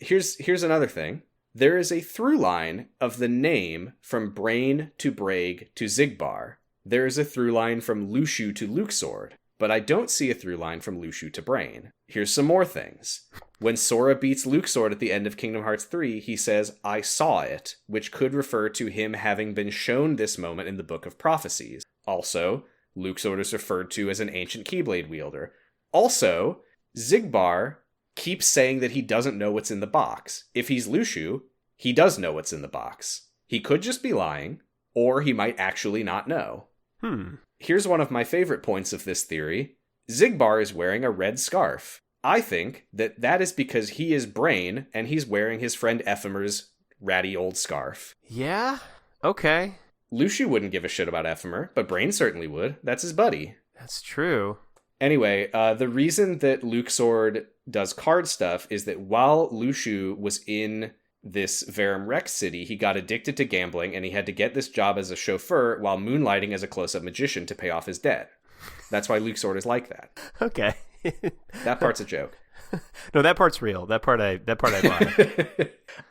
Speaker 1: here's another thing. There is a through line of the name from Brain to Braig to Xigbar. There is a through line from Lushu to Luxord, but I don't see a through line from Lushu to Brain. Here's some more things. When Sora beats Luxord at the end of Kingdom Hearts 3, he says, I saw it, which could refer to him having been shown this moment in the Book of Prophecies. Also, Luxord is referred to as an ancient Keyblade wielder. Also, Xigbar keeps saying that he doesn't know what's in the box. If he's Lushu, he does know what's in the box. He could just be lying, or he might actually not know. Here's one of my favorite points of this theory. Xigbar is wearing a red scarf. I think that is because he is Brain, and he's wearing his friend Ephemer's ratty old scarf.
Speaker 2: Yeah? Okay.
Speaker 1: Lushu wouldn't give a shit about Ephemer, but Brain certainly would. That's his buddy.
Speaker 2: That's true.
Speaker 1: Anyway, the reason that Luxord does card stuff is that while Lushu was in this Verum Rex city, he got addicted to gambling, and he had to get this job as a chauffeur while moonlighting as a close-up magician to pay off his debt. That's why Luxord is like that.
Speaker 2: Okay.
Speaker 1: That part's a joke.
Speaker 2: No, that part's real. That part I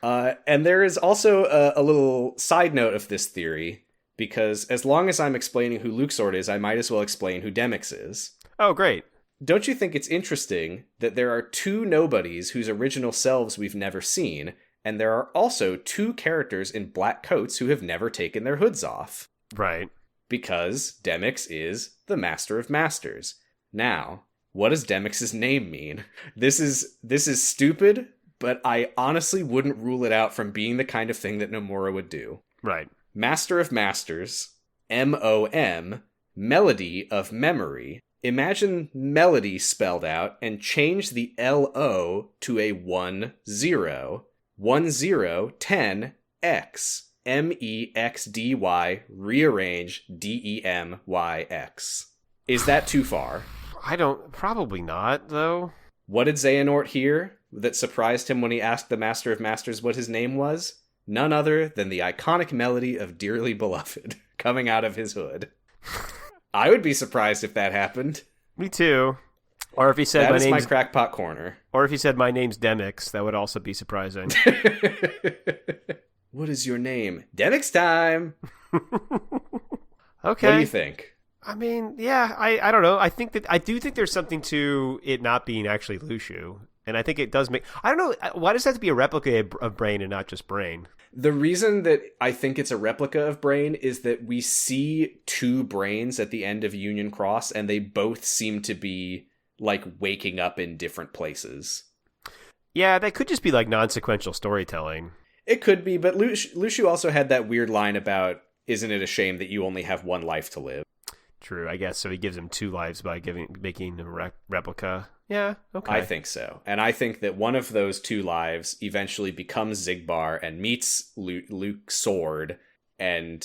Speaker 2: buy.
Speaker 1: And there is also a little side note of this theory, because as long as I'm explaining who Luxord is, I might as well explain who Demyx is.
Speaker 2: Oh, great.
Speaker 1: Don't you think it's interesting that there are two nobodies whose original selves we've never seen, and there are also two characters in black coats who have never taken their hoods off?
Speaker 2: Right.
Speaker 1: Because Demyx is the Master of Masters. Now, what does Demyx's name mean? This is stupid, but I honestly wouldn't rule it out from being the kind of thing that Nomura would do.
Speaker 2: Right.
Speaker 1: Master of Masters, MOM, Melody of Memory. Imagine melody spelled out and change the LO to a 10. 10, X. MEXDY, rearrange DEMYX. Is that too far?
Speaker 2: Probably not, though.
Speaker 1: What did Xehanort hear that surprised him when he asked the Master of Masters what his name was? None other than the iconic melody of Dearly Beloved coming out of his hood. I would be surprised if that happened.
Speaker 2: Me too. Or if he said
Speaker 1: that is my crackpot corner.
Speaker 2: Or if he said my name's Demix, that would also be surprising.
Speaker 1: What is your name? Demix time!
Speaker 2: Okay.
Speaker 1: What do you think?
Speaker 2: I mean, yeah, I don't know. I do think there's something to it not being actually Lushu. And I think it does make... I don't know. Why does that have to be a replica of Brain and not just Brain?
Speaker 1: The reason that I think it's a replica of Brain is that we see two brains at the end of Union Cross, and they both seem to be, like, waking up in different places.
Speaker 2: Yeah, that could just be, like, non-sequential storytelling.
Speaker 1: It could be, but Lushu also had that weird line about, isn't it a shame that you only have one life to live?
Speaker 2: True, I guess. So he gives him 2 lives by making a replica. Yeah, okay.
Speaker 1: I think so. And I think that one of those 2 lives eventually becomes Xigbar and meets Luke Sword. And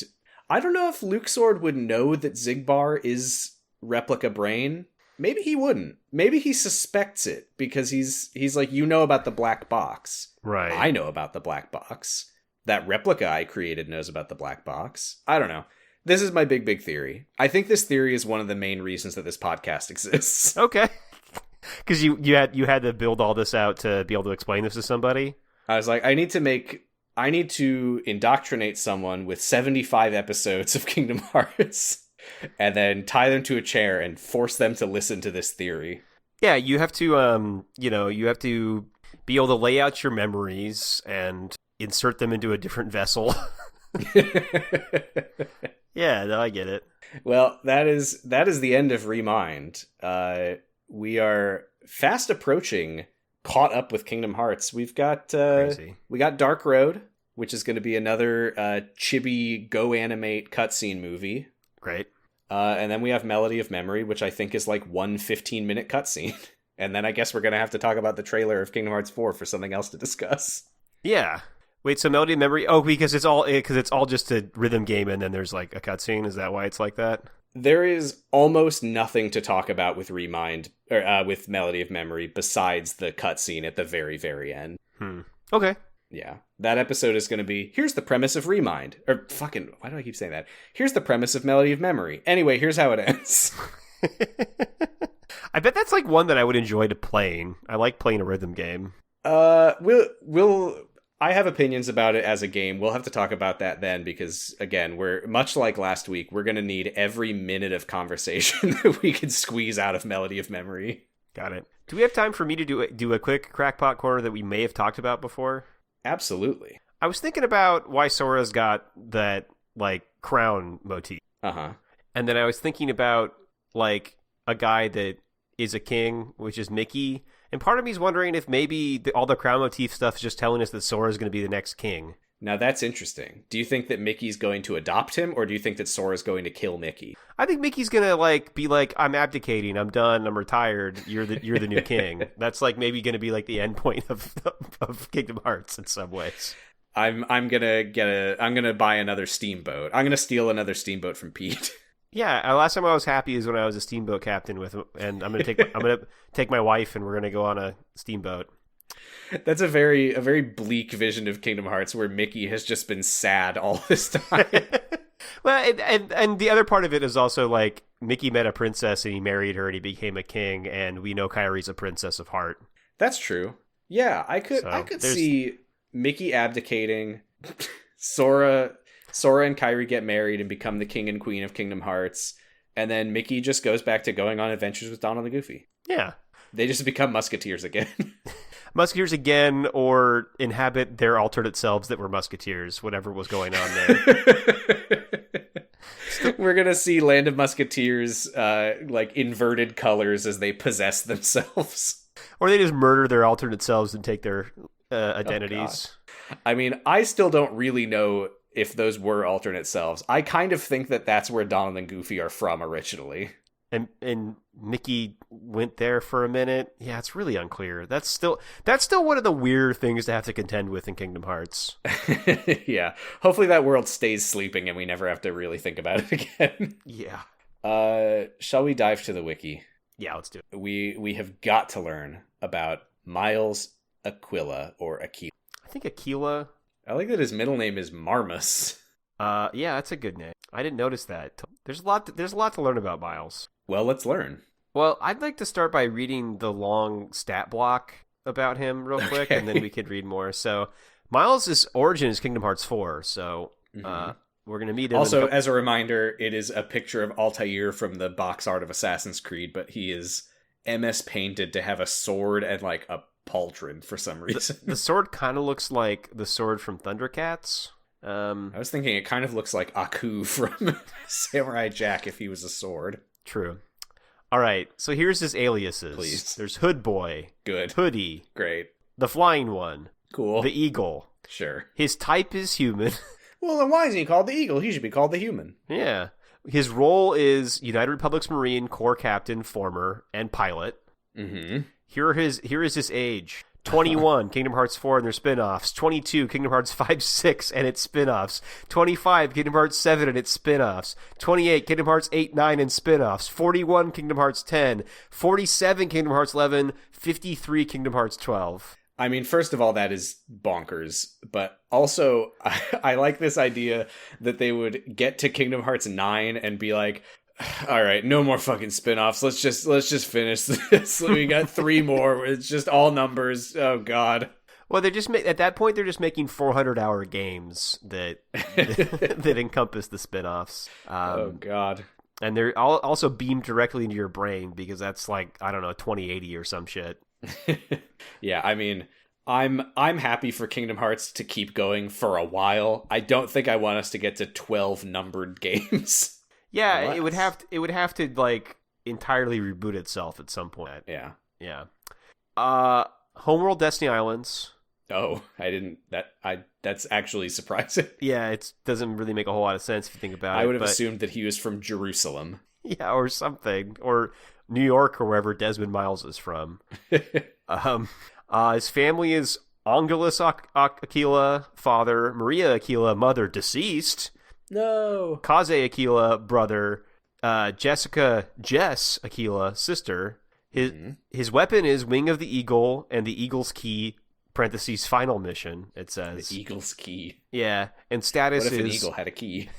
Speaker 1: I don't know if Luke Sword would know that Xigbar is replica Brain. Maybe he wouldn't. Maybe he suspects it because he's like, you know about the black box.
Speaker 2: Right.
Speaker 1: I know about the black box. That replica I created knows about the black box. I don't know. This is my big theory. I think this theory is one of the main reasons that this podcast exists.
Speaker 2: Okay. Because you had to build all this out to be able to explain this to somebody?
Speaker 1: I was like, I need to indoctrinate someone with 75 episodes of Kingdom Hearts. And then tie them to a chair and force them to listen to this theory.
Speaker 2: Yeah, you have to, you have to be able to lay out your memories and insert them into a different vessel. Yeah, no, I get it.
Speaker 1: Well, that is the end of Remind. We are fast approaching caught up with Kingdom Hearts. We got Dark Road, which is going to be another chibi Go Animate cutscene movie.
Speaker 2: Great.
Speaker 1: And then we have Melody of Memory, which I think is like 1 15-minute cutscene. And then I guess we're going to have to talk about the trailer of Kingdom Hearts 4 for something else to discuss.
Speaker 2: Yeah. Wait, so Melody of Memory... Oh, because it's all just a rhythm game and then there's like a cutscene? Is that why it's like that?
Speaker 1: There is almost nothing to talk about with Remind, or with Melody of Memory besides the cutscene at the very, very end.
Speaker 2: Okay.
Speaker 1: Yeah. That episode is going to be, here's the premise of Remind. Or fucking, why do I keep saying that? Here's the premise of Melody of Memory. Anyway, here's how it ends.
Speaker 2: I bet that's like one that I would enjoy playing. I like playing a rhythm game.
Speaker 1: I have opinions about it as a game. We'll have to talk about that then because, again, we're much like last week. We're going to need every minute of conversation that we can squeeze out of Melody of Memory.
Speaker 2: Got it. Do we have time for me to do a quick crackpot corner that we may have talked about before?
Speaker 1: Absolutely.
Speaker 2: I was thinking about why Sora's got that, like, crown motif.
Speaker 1: Uh-huh.
Speaker 2: And then I was thinking about, like, a guy that is a king, which is Mickey. And part of me is wondering if maybe all the crown motif stuff is just telling us that Sora's going to be the next king.
Speaker 1: Now that's interesting. Do you think that Mickey's going to adopt him, or do you think that Sora's going to kill Mickey?
Speaker 2: I think Mickey's going to, like, be like, I'm abdicating, I'm done, I'm retired, you're the new king. That's, like, maybe going to be, like, the end point of Kingdom Hearts in some ways.
Speaker 1: I'm gonna buy another steamboat. I'm gonna steal another steamboat from Pete.
Speaker 2: Yeah, last time I was happy is when I was a steamboat captain and I'm gonna take my wife and we're gonna go on a steamboat.
Speaker 1: That's a very bleak vision of Kingdom Hearts where Mickey has just been sad all this time.
Speaker 2: Well, and the other part of it is also like Mickey met a princess and he married her and he became a king, and we know Kairi's a princess of heart.
Speaker 1: That's true. Yeah, I could see Mickey abdicating, Sora and Kairi get married and become the king and queen of Kingdom Hearts, and then Mickey just goes back to going on adventures with Donald and Goofy.
Speaker 2: Yeah.
Speaker 1: They just become musketeers again.
Speaker 2: Musketeers again, or inhabit their alternate selves that were musketeers, whatever was going on there.
Speaker 1: We're going to see Land of Musketeers, like inverted colors as they possess themselves.
Speaker 2: Or they just murder their alternate selves and take their identities.
Speaker 1: I mean, I still don't really know if those were alternate selves. I kind of think that that's where Donald and Goofy are from originally.
Speaker 2: And Mickey went there for a minute. Yeah, it's really unclear. That's still one of the weird things to have to contend with in Kingdom Hearts.
Speaker 1: Yeah. Hopefully that world stays sleeping and we never have to really think about it again.
Speaker 2: Yeah.
Speaker 1: Shall we dive to the wiki?
Speaker 2: Yeah, let's do it.
Speaker 1: We have got to learn about Miles Aquila or Aquila.
Speaker 2: I think Aquila.
Speaker 1: I like that his middle name is Marmus.
Speaker 2: Yeah, that's a good name. I didn't notice that. There's a lot to learn about Miles.
Speaker 1: Well, let's learn.
Speaker 2: Well, I'd like to start by reading the long stat block about him real quick, and then we could read more. So, Miles' origin is Kingdom Hearts 4, so we're going to meet him.
Speaker 1: Also, as a reminder, it is a picture of Altair from the box art of Assassin's Creed, but he is MS painted to have a sword and like a pauldron for some reason.
Speaker 2: The sword kind of looks like the sword from Thundercats.
Speaker 1: I was thinking it kind of looks like Aku from Samurai Jack if he was a sword.
Speaker 2: True. All right, so here's his aliases.
Speaker 1: Please.
Speaker 2: There's Hood Boy.
Speaker 1: Good.
Speaker 2: Hoodie.
Speaker 1: Great.
Speaker 2: The Flying One.
Speaker 1: Cool.
Speaker 2: The Eagle.
Speaker 1: Sure.
Speaker 2: His type is human.
Speaker 1: Well, then why isn't he called the Eagle? He should be called the Human.
Speaker 2: Yeah. His role is United Republic's Marine Corps Captain, former, and pilot.
Speaker 1: Mm-hmm.
Speaker 2: Here is his age. 21, Kingdom Hearts 4 and their spin-offs. 22, Kingdom Hearts 5, 6 and its spin-offs. 25, Kingdom Hearts 7 and its spin-offs. 28, Kingdom Hearts 8, 9 and spin-offs. 41, Kingdom Hearts 10. 47, Kingdom Hearts 11. 53, Kingdom Hearts 12.
Speaker 1: I mean, first of all, that is bonkers. But also, I like this idea that they would get to Kingdom Hearts 9 and be like, all right, no more fucking spin-offs. Let's just finish this. We got 3 more. It's just all numbers. Oh god.
Speaker 2: Well, they're just at that point they're just making 400-hour games that that encompass the spin-offs.
Speaker 1: Oh god.
Speaker 2: And they're also beamed directly into your brain because that's like, I don't know, 2080 or some shit.
Speaker 1: Yeah, I mean, I'm happy for Kingdom Hearts to keep going for a while. I don't think I want us to get to 12 numbered games.
Speaker 2: Yeah, it would have to like entirely reboot itself at some point.
Speaker 1: Yeah.
Speaker 2: Yeah. Homeworld Destiny Islands.
Speaker 1: Oh, that's actually surprising.
Speaker 2: Yeah, it doesn't really make a whole lot of sense if you think about it.
Speaker 1: I would have assumed that he was from Jerusalem.
Speaker 2: Yeah, or something. Or New York or wherever Desmond Miles is from. His family is Angelus Aquila, father, Maria Aquila, mother, deceased.
Speaker 1: No.
Speaker 2: Kaze Aquila, brother. Jess Aquila, sister. His weapon is Wing of the Eagle and the Eagle's Key, parentheses, final mission, it says.
Speaker 1: The Eagle's Key.
Speaker 2: Yeah, and status
Speaker 1: is... What if an
Speaker 2: is...
Speaker 1: eagle had a key?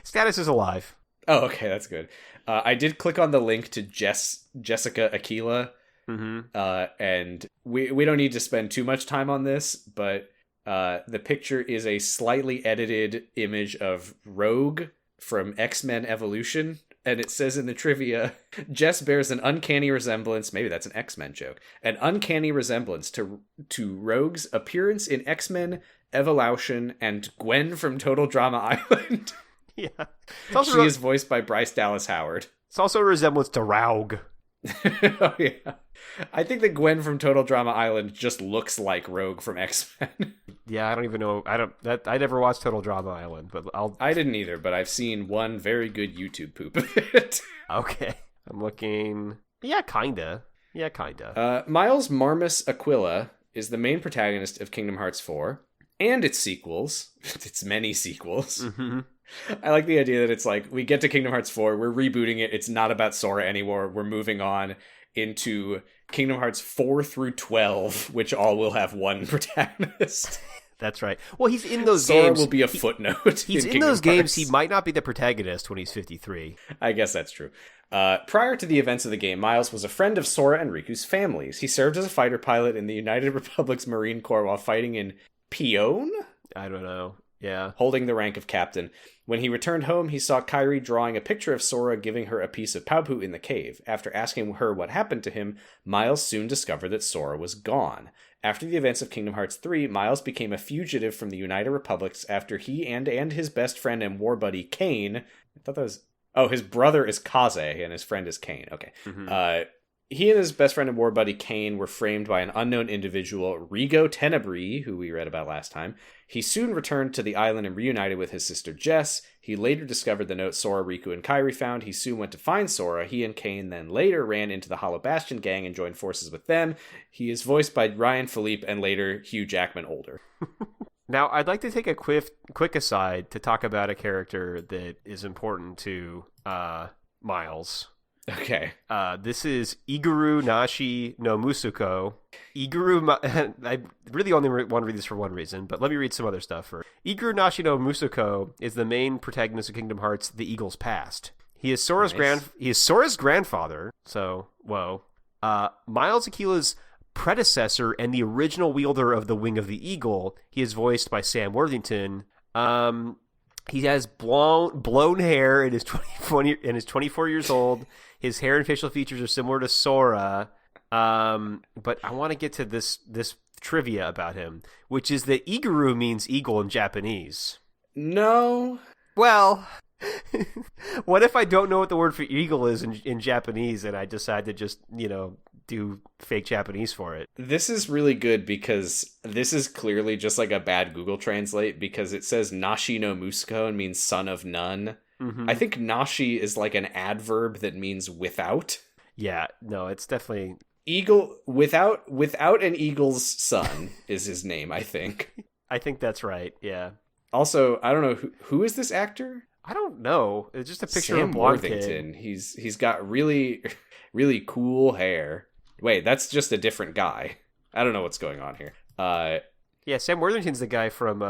Speaker 2: Status is alive.
Speaker 1: Oh, okay, that's good. I did click on the link to Jessica Aquila, and we don't need to spend too much time on this, but... the picture is a slightly edited image of Rogue from X-Men Evolution, and it says in the trivia, Jess bears an uncanny resemblance, maybe that's an X-Men joke, an uncanny resemblance to Rogue's appearance in X-Men Evolution and Gwen from Total Drama Island.
Speaker 2: Yeah.
Speaker 1: She is voiced by Bryce Dallas Howard.
Speaker 2: It's also a resemblance to Raug.
Speaker 1: Oh, yeah. I think that Gwen from Total Drama Island just looks like Rogue from X-Men.
Speaker 2: Yeah, I don't even know. I never watched Total Drama Island, but
Speaker 1: I didn't either, but I've seen one very good YouTube poop of it.
Speaker 2: Okay. I'm looking. Yeah, kinda.
Speaker 1: Miles Marmus Aquila is the main protagonist of Kingdom Hearts 4 and its sequels. Its many sequels.
Speaker 2: Mm-hmm.
Speaker 1: I like the idea that it's like, we get to Kingdom Hearts 4, we're rebooting it, it's not about Sora anymore, we're moving on into Kingdom Hearts 4 through 12, which all will have one protagonist.
Speaker 2: That's right. Well, he's in those
Speaker 1: Sora
Speaker 2: games.
Speaker 1: Sora will be a footnote.
Speaker 2: He's in those games. He might not be the protagonist when he's 53.
Speaker 1: I guess that's true. Prior to the events of the game, Miles was a friend of Sora and Riku's families. He served as a fighter pilot in the United Republic's Marine Corps while fighting in Pione?
Speaker 2: I don't know. Yeah.
Speaker 1: Holding the rank of captain. When he returned home, he saw Kairi drawing a picture of Sora giving her a piece of Paopu in the cave. After asking her what happened to him, Miles soon discovered that Sora was gone. After the events of Kingdom Hearts 3, Miles became a fugitive from the United Republics after he and his best friend and war buddy, Kane... I thought that was... Oh, his brother is Kaze, and his friend is Kane. Okay. Mm-hmm. He and his best friend and war buddy Cain were framed by an unknown individual, Rigo Tenebris, who we read about last time. He soon returned to the island and reunited with his sister Jess. He later discovered the note Sora, Riku, and Kairi found. He soon went to find Sora. He and Cain then later ran into the Hollow Bastion gang and joined forces with them. He is voiced by Ryan Philippe and later Hugh Jackman older.
Speaker 2: Now, I'd like to take a quick aside to talk about a character that is important to Miles.
Speaker 1: Okay.
Speaker 2: This is Iguru Nashi no Musuko. I really only want to read this for one reason, but let me read some other stuff first. Iguru Nashi no Musuko is the main protagonist of Kingdom Hearts: The Eagle's Past. He is Sora's grandfather. So, whoa. Miles Akila's predecessor and the original wielder of the Wing of the Eagle. He is voiced by Sam Worthington. He has blown hair and is 24 years old. His hair and facial features are similar to Sora. But I want to get to this trivia about him, which is that Iguru means eagle in Japanese.
Speaker 1: No.
Speaker 2: Well, what if I don't know what the word for eagle is in Japanese and I decide to just, do fake Japanese for it?
Speaker 1: This is really good because this is clearly just like a bad Google Translate because it says Nashi no Musuko and means son of none. Mm-hmm. I think Nashi is like an adverb that means without.
Speaker 2: Yeah, no, it's definitely...
Speaker 1: Eagle, without an eagle's son is his name, I think.
Speaker 2: I think that's right, yeah.
Speaker 1: Also, I don't know, who is this actor?
Speaker 2: I don't know. It's just a picture
Speaker 1: Sam
Speaker 2: of a blonde
Speaker 1: Worthington.
Speaker 2: kid.
Speaker 1: He's got really, really cool hair. Wait, that's just a different guy. I don't know what's going on here.
Speaker 2: Yeah, Sam Worthington's the guy from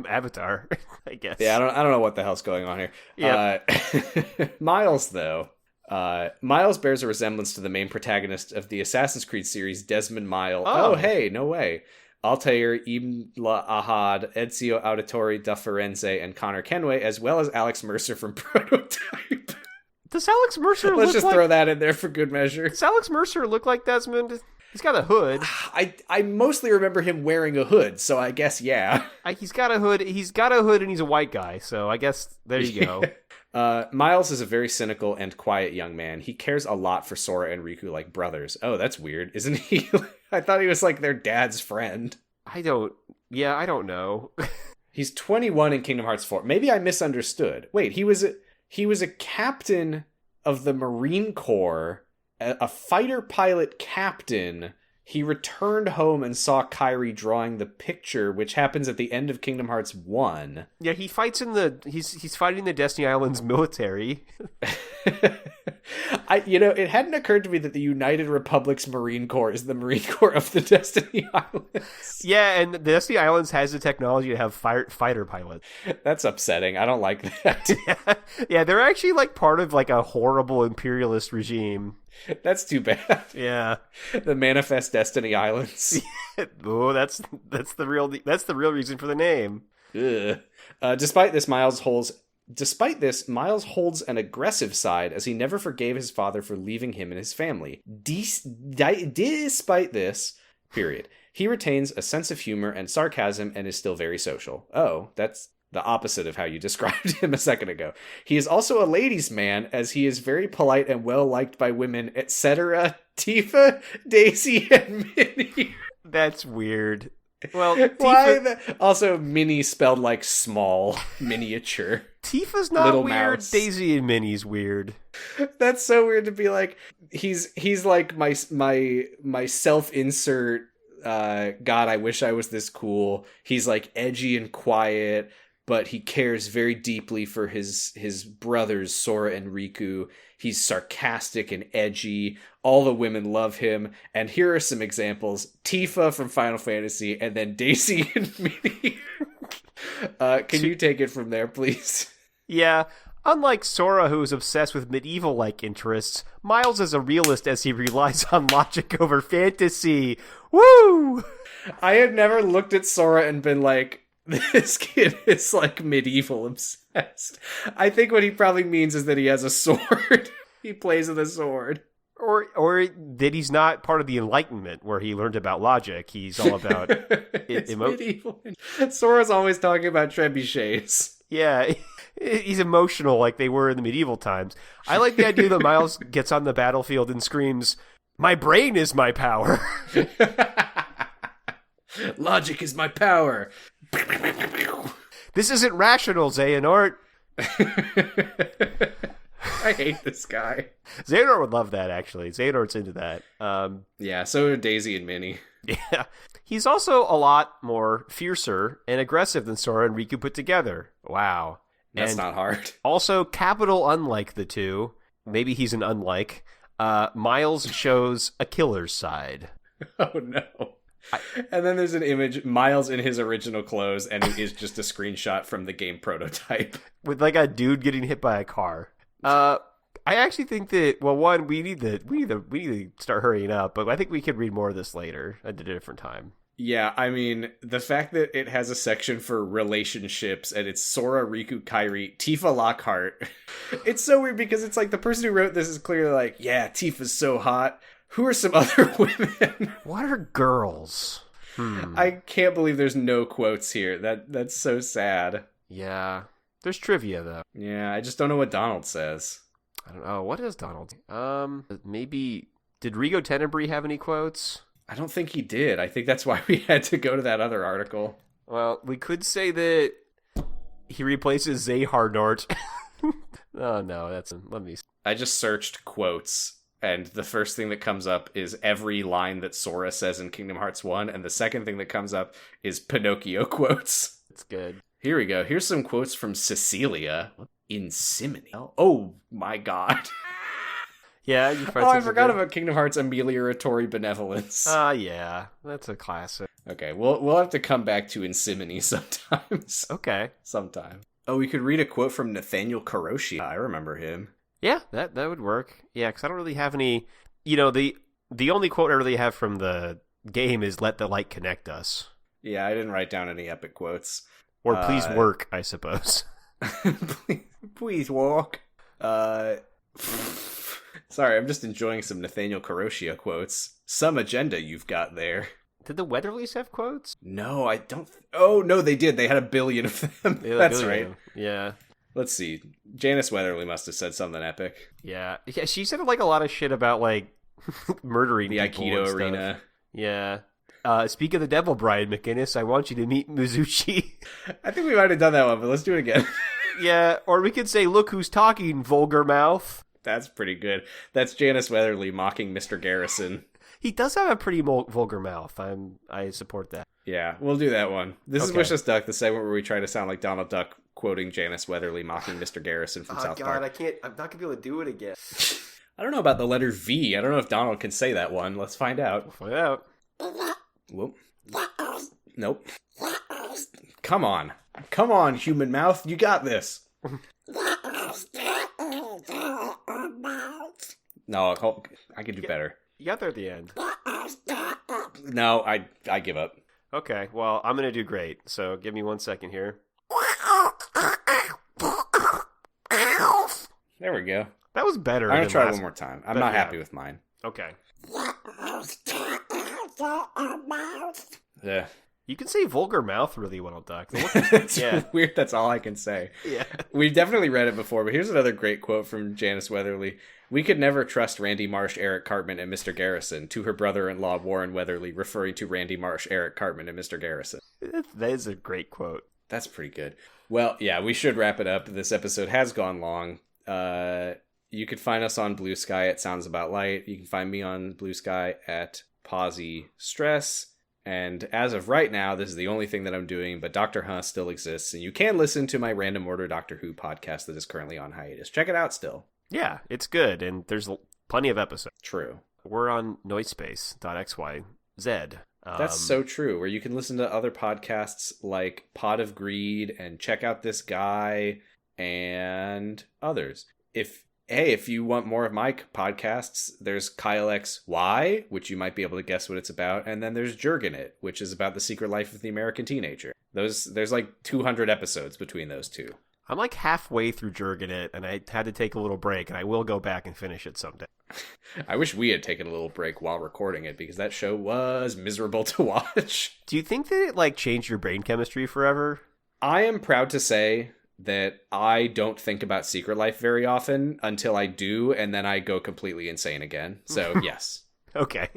Speaker 2: Avatar, I guess.
Speaker 1: Yeah, I don't know what the hell's going on here. Yeah. Miles, though. Miles bears a resemblance to the main protagonist of the Assassin's Creed series, Desmond Miles. Oh, hey, no way. Altair Imla Ahad, Ezio Auditore da Firenze, and Connor Kenway, as well as Alex Mercer from Prototype.
Speaker 2: Does Alex Mercer
Speaker 1: Let's just throw that in there for good measure.
Speaker 2: Does Alex Mercer look like Desmond? He's got a hood.
Speaker 1: I mostly remember him wearing a hood, so I guess, yeah.
Speaker 2: He's got a hood, and he's a white guy, so I guess there you go.
Speaker 1: Miles is a very cynical and quiet young man. He cares a lot for Sora and Riku like brothers. Oh, that's weird, isn't he? I thought he was like their dad's friend.
Speaker 2: I don't know.
Speaker 1: He's 21 in Kingdom Hearts 4. Maybe I misunderstood. Wait, he was a captain of the Marine Corps, a fighter pilot captain. He returned home and saw Kairi drawing the picture, which happens at the end of Kingdom Hearts 1.
Speaker 2: Yeah, he fights he's fighting the Destiny Islands military.
Speaker 1: It hadn't occurred to me that the United Republic's Marine Corps is the Marine Corps of the Destiny Islands.
Speaker 2: Yeah, and the Destiny Islands has the technology to have fighter pilots.
Speaker 1: That's upsetting. I don't like that.
Speaker 2: Yeah, they're actually like part of like a horrible imperialist regime.
Speaker 1: That's too bad.
Speaker 2: Yeah,
Speaker 1: the Manifest Destiny Islands.
Speaker 2: Oh, that's the real reason for the name.
Speaker 1: Despite this, Miles holds an aggressive side as he never forgave his father for leaving him and his family. Despite this, he retains a sense of humor and sarcasm and is still very social. Oh, that's the opposite of how you described him a second ago. He is also a ladies' man, as he is very polite and well-liked by women, etc. Tifa, Daisy, and Minnie.
Speaker 2: That's weird. Well, Tifa...
Speaker 1: Also, Minnie spelled like small, miniature.
Speaker 2: Tifa's not
Speaker 1: Little
Speaker 2: weird.
Speaker 1: Mouse.
Speaker 2: Daisy and Minnie's weird.
Speaker 1: That's so weird to be like, he's like my self-insert, God, I wish I was this cool. He's like edgy and quiet, but he cares very deeply for his brothers, Sora and Riku. He's sarcastic and edgy. All the women love him. And here are some examples. Tifa from Final Fantasy, and then Daisy and Minnie. Can you take it from there, please?
Speaker 2: Yeah. Unlike Sora, who is obsessed with medieval-like interests, Miles is a realist as he relies on logic over fantasy. Woo!
Speaker 1: I had never looked at Sora and been like, this kid is like medieval obsessed. I think what he probably means is that he has a sword. He plays with a sword.
Speaker 2: Or that he's not part of the Enlightenment where he learned about logic. He's all about
Speaker 1: medieval. Sora's always talking about trebuchets.
Speaker 2: Yeah, he's emotional like they were in the medieval times. I like the idea that Miles gets on the battlefield and screams, My brain is my power.
Speaker 1: Logic is my power.
Speaker 2: This isn't rational, Xehanort.
Speaker 1: I hate this guy.
Speaker 2: Xehanort would love that, actually. Xehanort's into that.
Speaker 1: Yeah, so are Daisy and Minnie.
Speaker 2: Yeah. He's also a lot more fiercer and aggressive than Sora and Riku put together. Wow.
Speaker 1: That's not hard. Also,
Speaker 2: capital unlike the two. Maybe he's an unlike. Miles shows a killer's side.
Speaker 1: Oh, no. And then there's an image, Miles in his original clothes, and it is just a screenshot from the game prototype.
Speaker 2: With like a dude getting hit by a car. I actually think that, well, one, we need to start hurrying up, but I think we could read more of this later at a different time.
Speaker 1: Yeah, I mean, the fact that it has a section for relationships, and it's Sora, Riku, Kairi, Tifa Lockhart. It's so weird because it's like the person who wrote this is clearly like, yeah, Tifa's so hot. Who are some other women?
Speaker 2: What are girls?
Speaker 1: I can't believe there's no quotes here. That's so sad.
Speaker 2: Yeah. There's trivia, though.
Speaker 1: Yeah, I just don't know what Donald says.
Speaker 2: I don't know. What is Donald? Maybe... Did Rigo Tenebris have any quotes?
Speaker 1: I don't think he did. I think that's why we had to go to that other article.
Speaker 2: Well, we could say that he replaces Xehanort. Oh, no. Let me...
Speaker 1: I just searched quotes. And the first thing that comes up is every line that Sora says in Kingdom Hearts 1. And the second thing that comes up is Pinocchio quotes.
Speaker 2: That's good.
Speaker 1: Here we go. Here's some quotes from Cecilia in Simony. Oh my god.
Speaker 2: Yeah.
Speaker 1: I forgot about Kingdom Hearts amelioratory benevolence.
Speaker 2: Yeah. That's a classic.
Speaker 1: Okay, we'll have to come back to Insimony sometimes.
Speaker 2: Okay.
Speaker 1: Sometime. Oh, we could read a quote from Nathaniel Karoshi. I remember him.
Speaker 2: Yeah, that would work. Yeah, because I don't really have any... You know, the only quote I really have from the game is "Let the light connect us."
Speaker 1: Yeah, I didn't write down any epic quotes.
Speaker 2: Or "Please work," I suppose.
Speaker 1: please walk. Sorry, I'm just enjoying some Nathaniel Karoshi quotes. Some agenda you've got there.
Speaker 2: Did the Weatherlys have quotes?
Speaker 1: No, I don't... Oh, no, they did. They had 1 billion of them. That's right.
Speaker 2: Yeah.
Speaker 1: Let's see. Janice Weatherly must have said something epic.
Speaker 2: Yeah, she said like a lot of shit about like murdering
Speaker 1: the
Speaker 2: people
Speaker 1: Aikido
Speaker 2: and
Speaker 1: arena.
Speaker 2: Stuff. Yeah. Speak of the devil, Brian McInnes, I want you to meet Mizuchi.
Speaker 1: I think we might have done that one, but let's do it again.
Speaker 2: Yeah, or we could say, "Look who's talking, vulgar mouth."
Speaker 1: That's pretty good. That's Janice Weatherly mocking Mr. Garrison.
Speaker 2: He does have a pretty vulgar mouth. I support that.
Speaker 1: Yeah, we'll do that one. This is Wish Us Duck, the segment where we try to sound like Donald Duck quoting Janice Weatherly mocking Mr. Garrison from South Park.
Speaker 2: I'm not gonna be able to do it again.
Speaker 1: I don't know about the letter V. I don't know if Donald can say that one. Let's find out.
Speaker 2: We'll find out.
Speaker 1: Whoop. Nope. Come on, human mouth. You got this. No, I can do better.
Speaker 2: You got there at the end.
Speaker 1: No, I give up.
Speaker 2: Okay, well, I'm going to do great, so give me 1 second here.
Speaker 1: There we go.
Speaker 2: That was better.
Speaker 1: I'm going to try one more time. I'm not happy with mine.
Speaker 2: Okay.
Speaker 1: Yeah.
Speaker 2: You can say vulgar mouth really well, Duck.
Speaker 1: It's weird. That's all I can say.
Speaker 2: Yeah.
Speaker 1: We've definitely read it before, but here's another great quote from Janice Weatherly. "We could never trust Randy Marsh, Eric Cartman, and Mr. Garrison," to her brother-in-law Warren Weatherly, referring to Randy Marsh, Eric Cartman, and Mr. Garrison.
Speaker 2: That is a great quote.
Speaker 1: That's pretty good. Well, yeah, we should wrap it up. This episode has gone long. You can find us on Blue Sky at Sounds About Light. You can find me on Blue Sky at Posy Stress. And as of right now, this is the only thing that I'm doing, but Dr. Huh still exists, and you can listen to my Random Order Doctor Who podcast that is currently on hiatus. Check it out still.
Speaker 2: Yeah, it's good, and there's plenty of episodes.
Speaker 1: True.
Speaker 2: We're on Noisepace.xyz.
Speaker 1: That's so true, where you can listen to other podcasts like Pod of Greed and Check Out This Guy and others. If you want more of my podcasts, there's Kyle XY, which you might be able to guess what it's about, and then there's Jurgen It, which is about the secret life of the American teenager. There's like 200 episodes between those two.
Speaker 2: I'm like halfway through Jurgen It, and I had to take a little break, and I will go back and finish it someday.
Speaker 1: I wish we had taken a little break while recording it, because that show was miserable to watch.
Speaker 2: Do you think that it like changed your brain chemistry forever?
Speaker 1: I am proud to say that I don't think about Secret Life very often until I do, and then I go completely insane again. So, yes.
Speaker 2: Okay.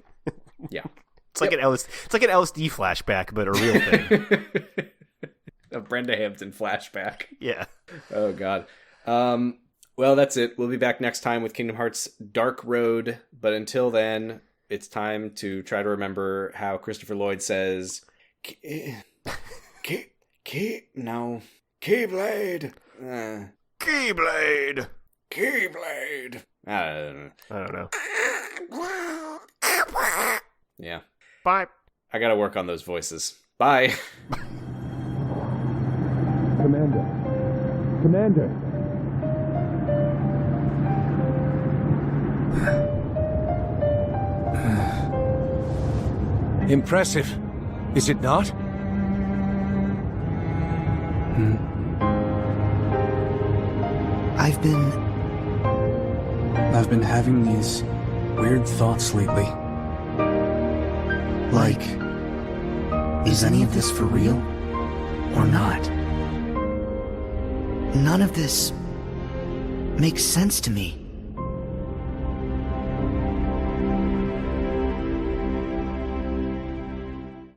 Speaker 1: Yeah.
Speaker 2: It's like an LSD flashback, but a real thing.
Speaker 1: A Brenda Hampton flashback.
Speaker 2: Yeah.
Speaker 1: Oh, God. Well, that's it. We'll be back next time with Kingdom Hearts Dark Road. But until then, it's time to try to remember how Christopher Lloyd says, Keyblade.
Speaker 2: Keyblade.
Speaker 1: Keyblade. I
Speaker 2: don't know.
Speaker 1: Yeah.
Speaker 2: Bye.
Speaker 1: I gotta work on those voices. Bye.
Speaker 4: Commander. Impressive, is it not?
Speaker 5: I've been having these weird thoughts lately. Like, is any of this for real or not? None of this makes sense to me.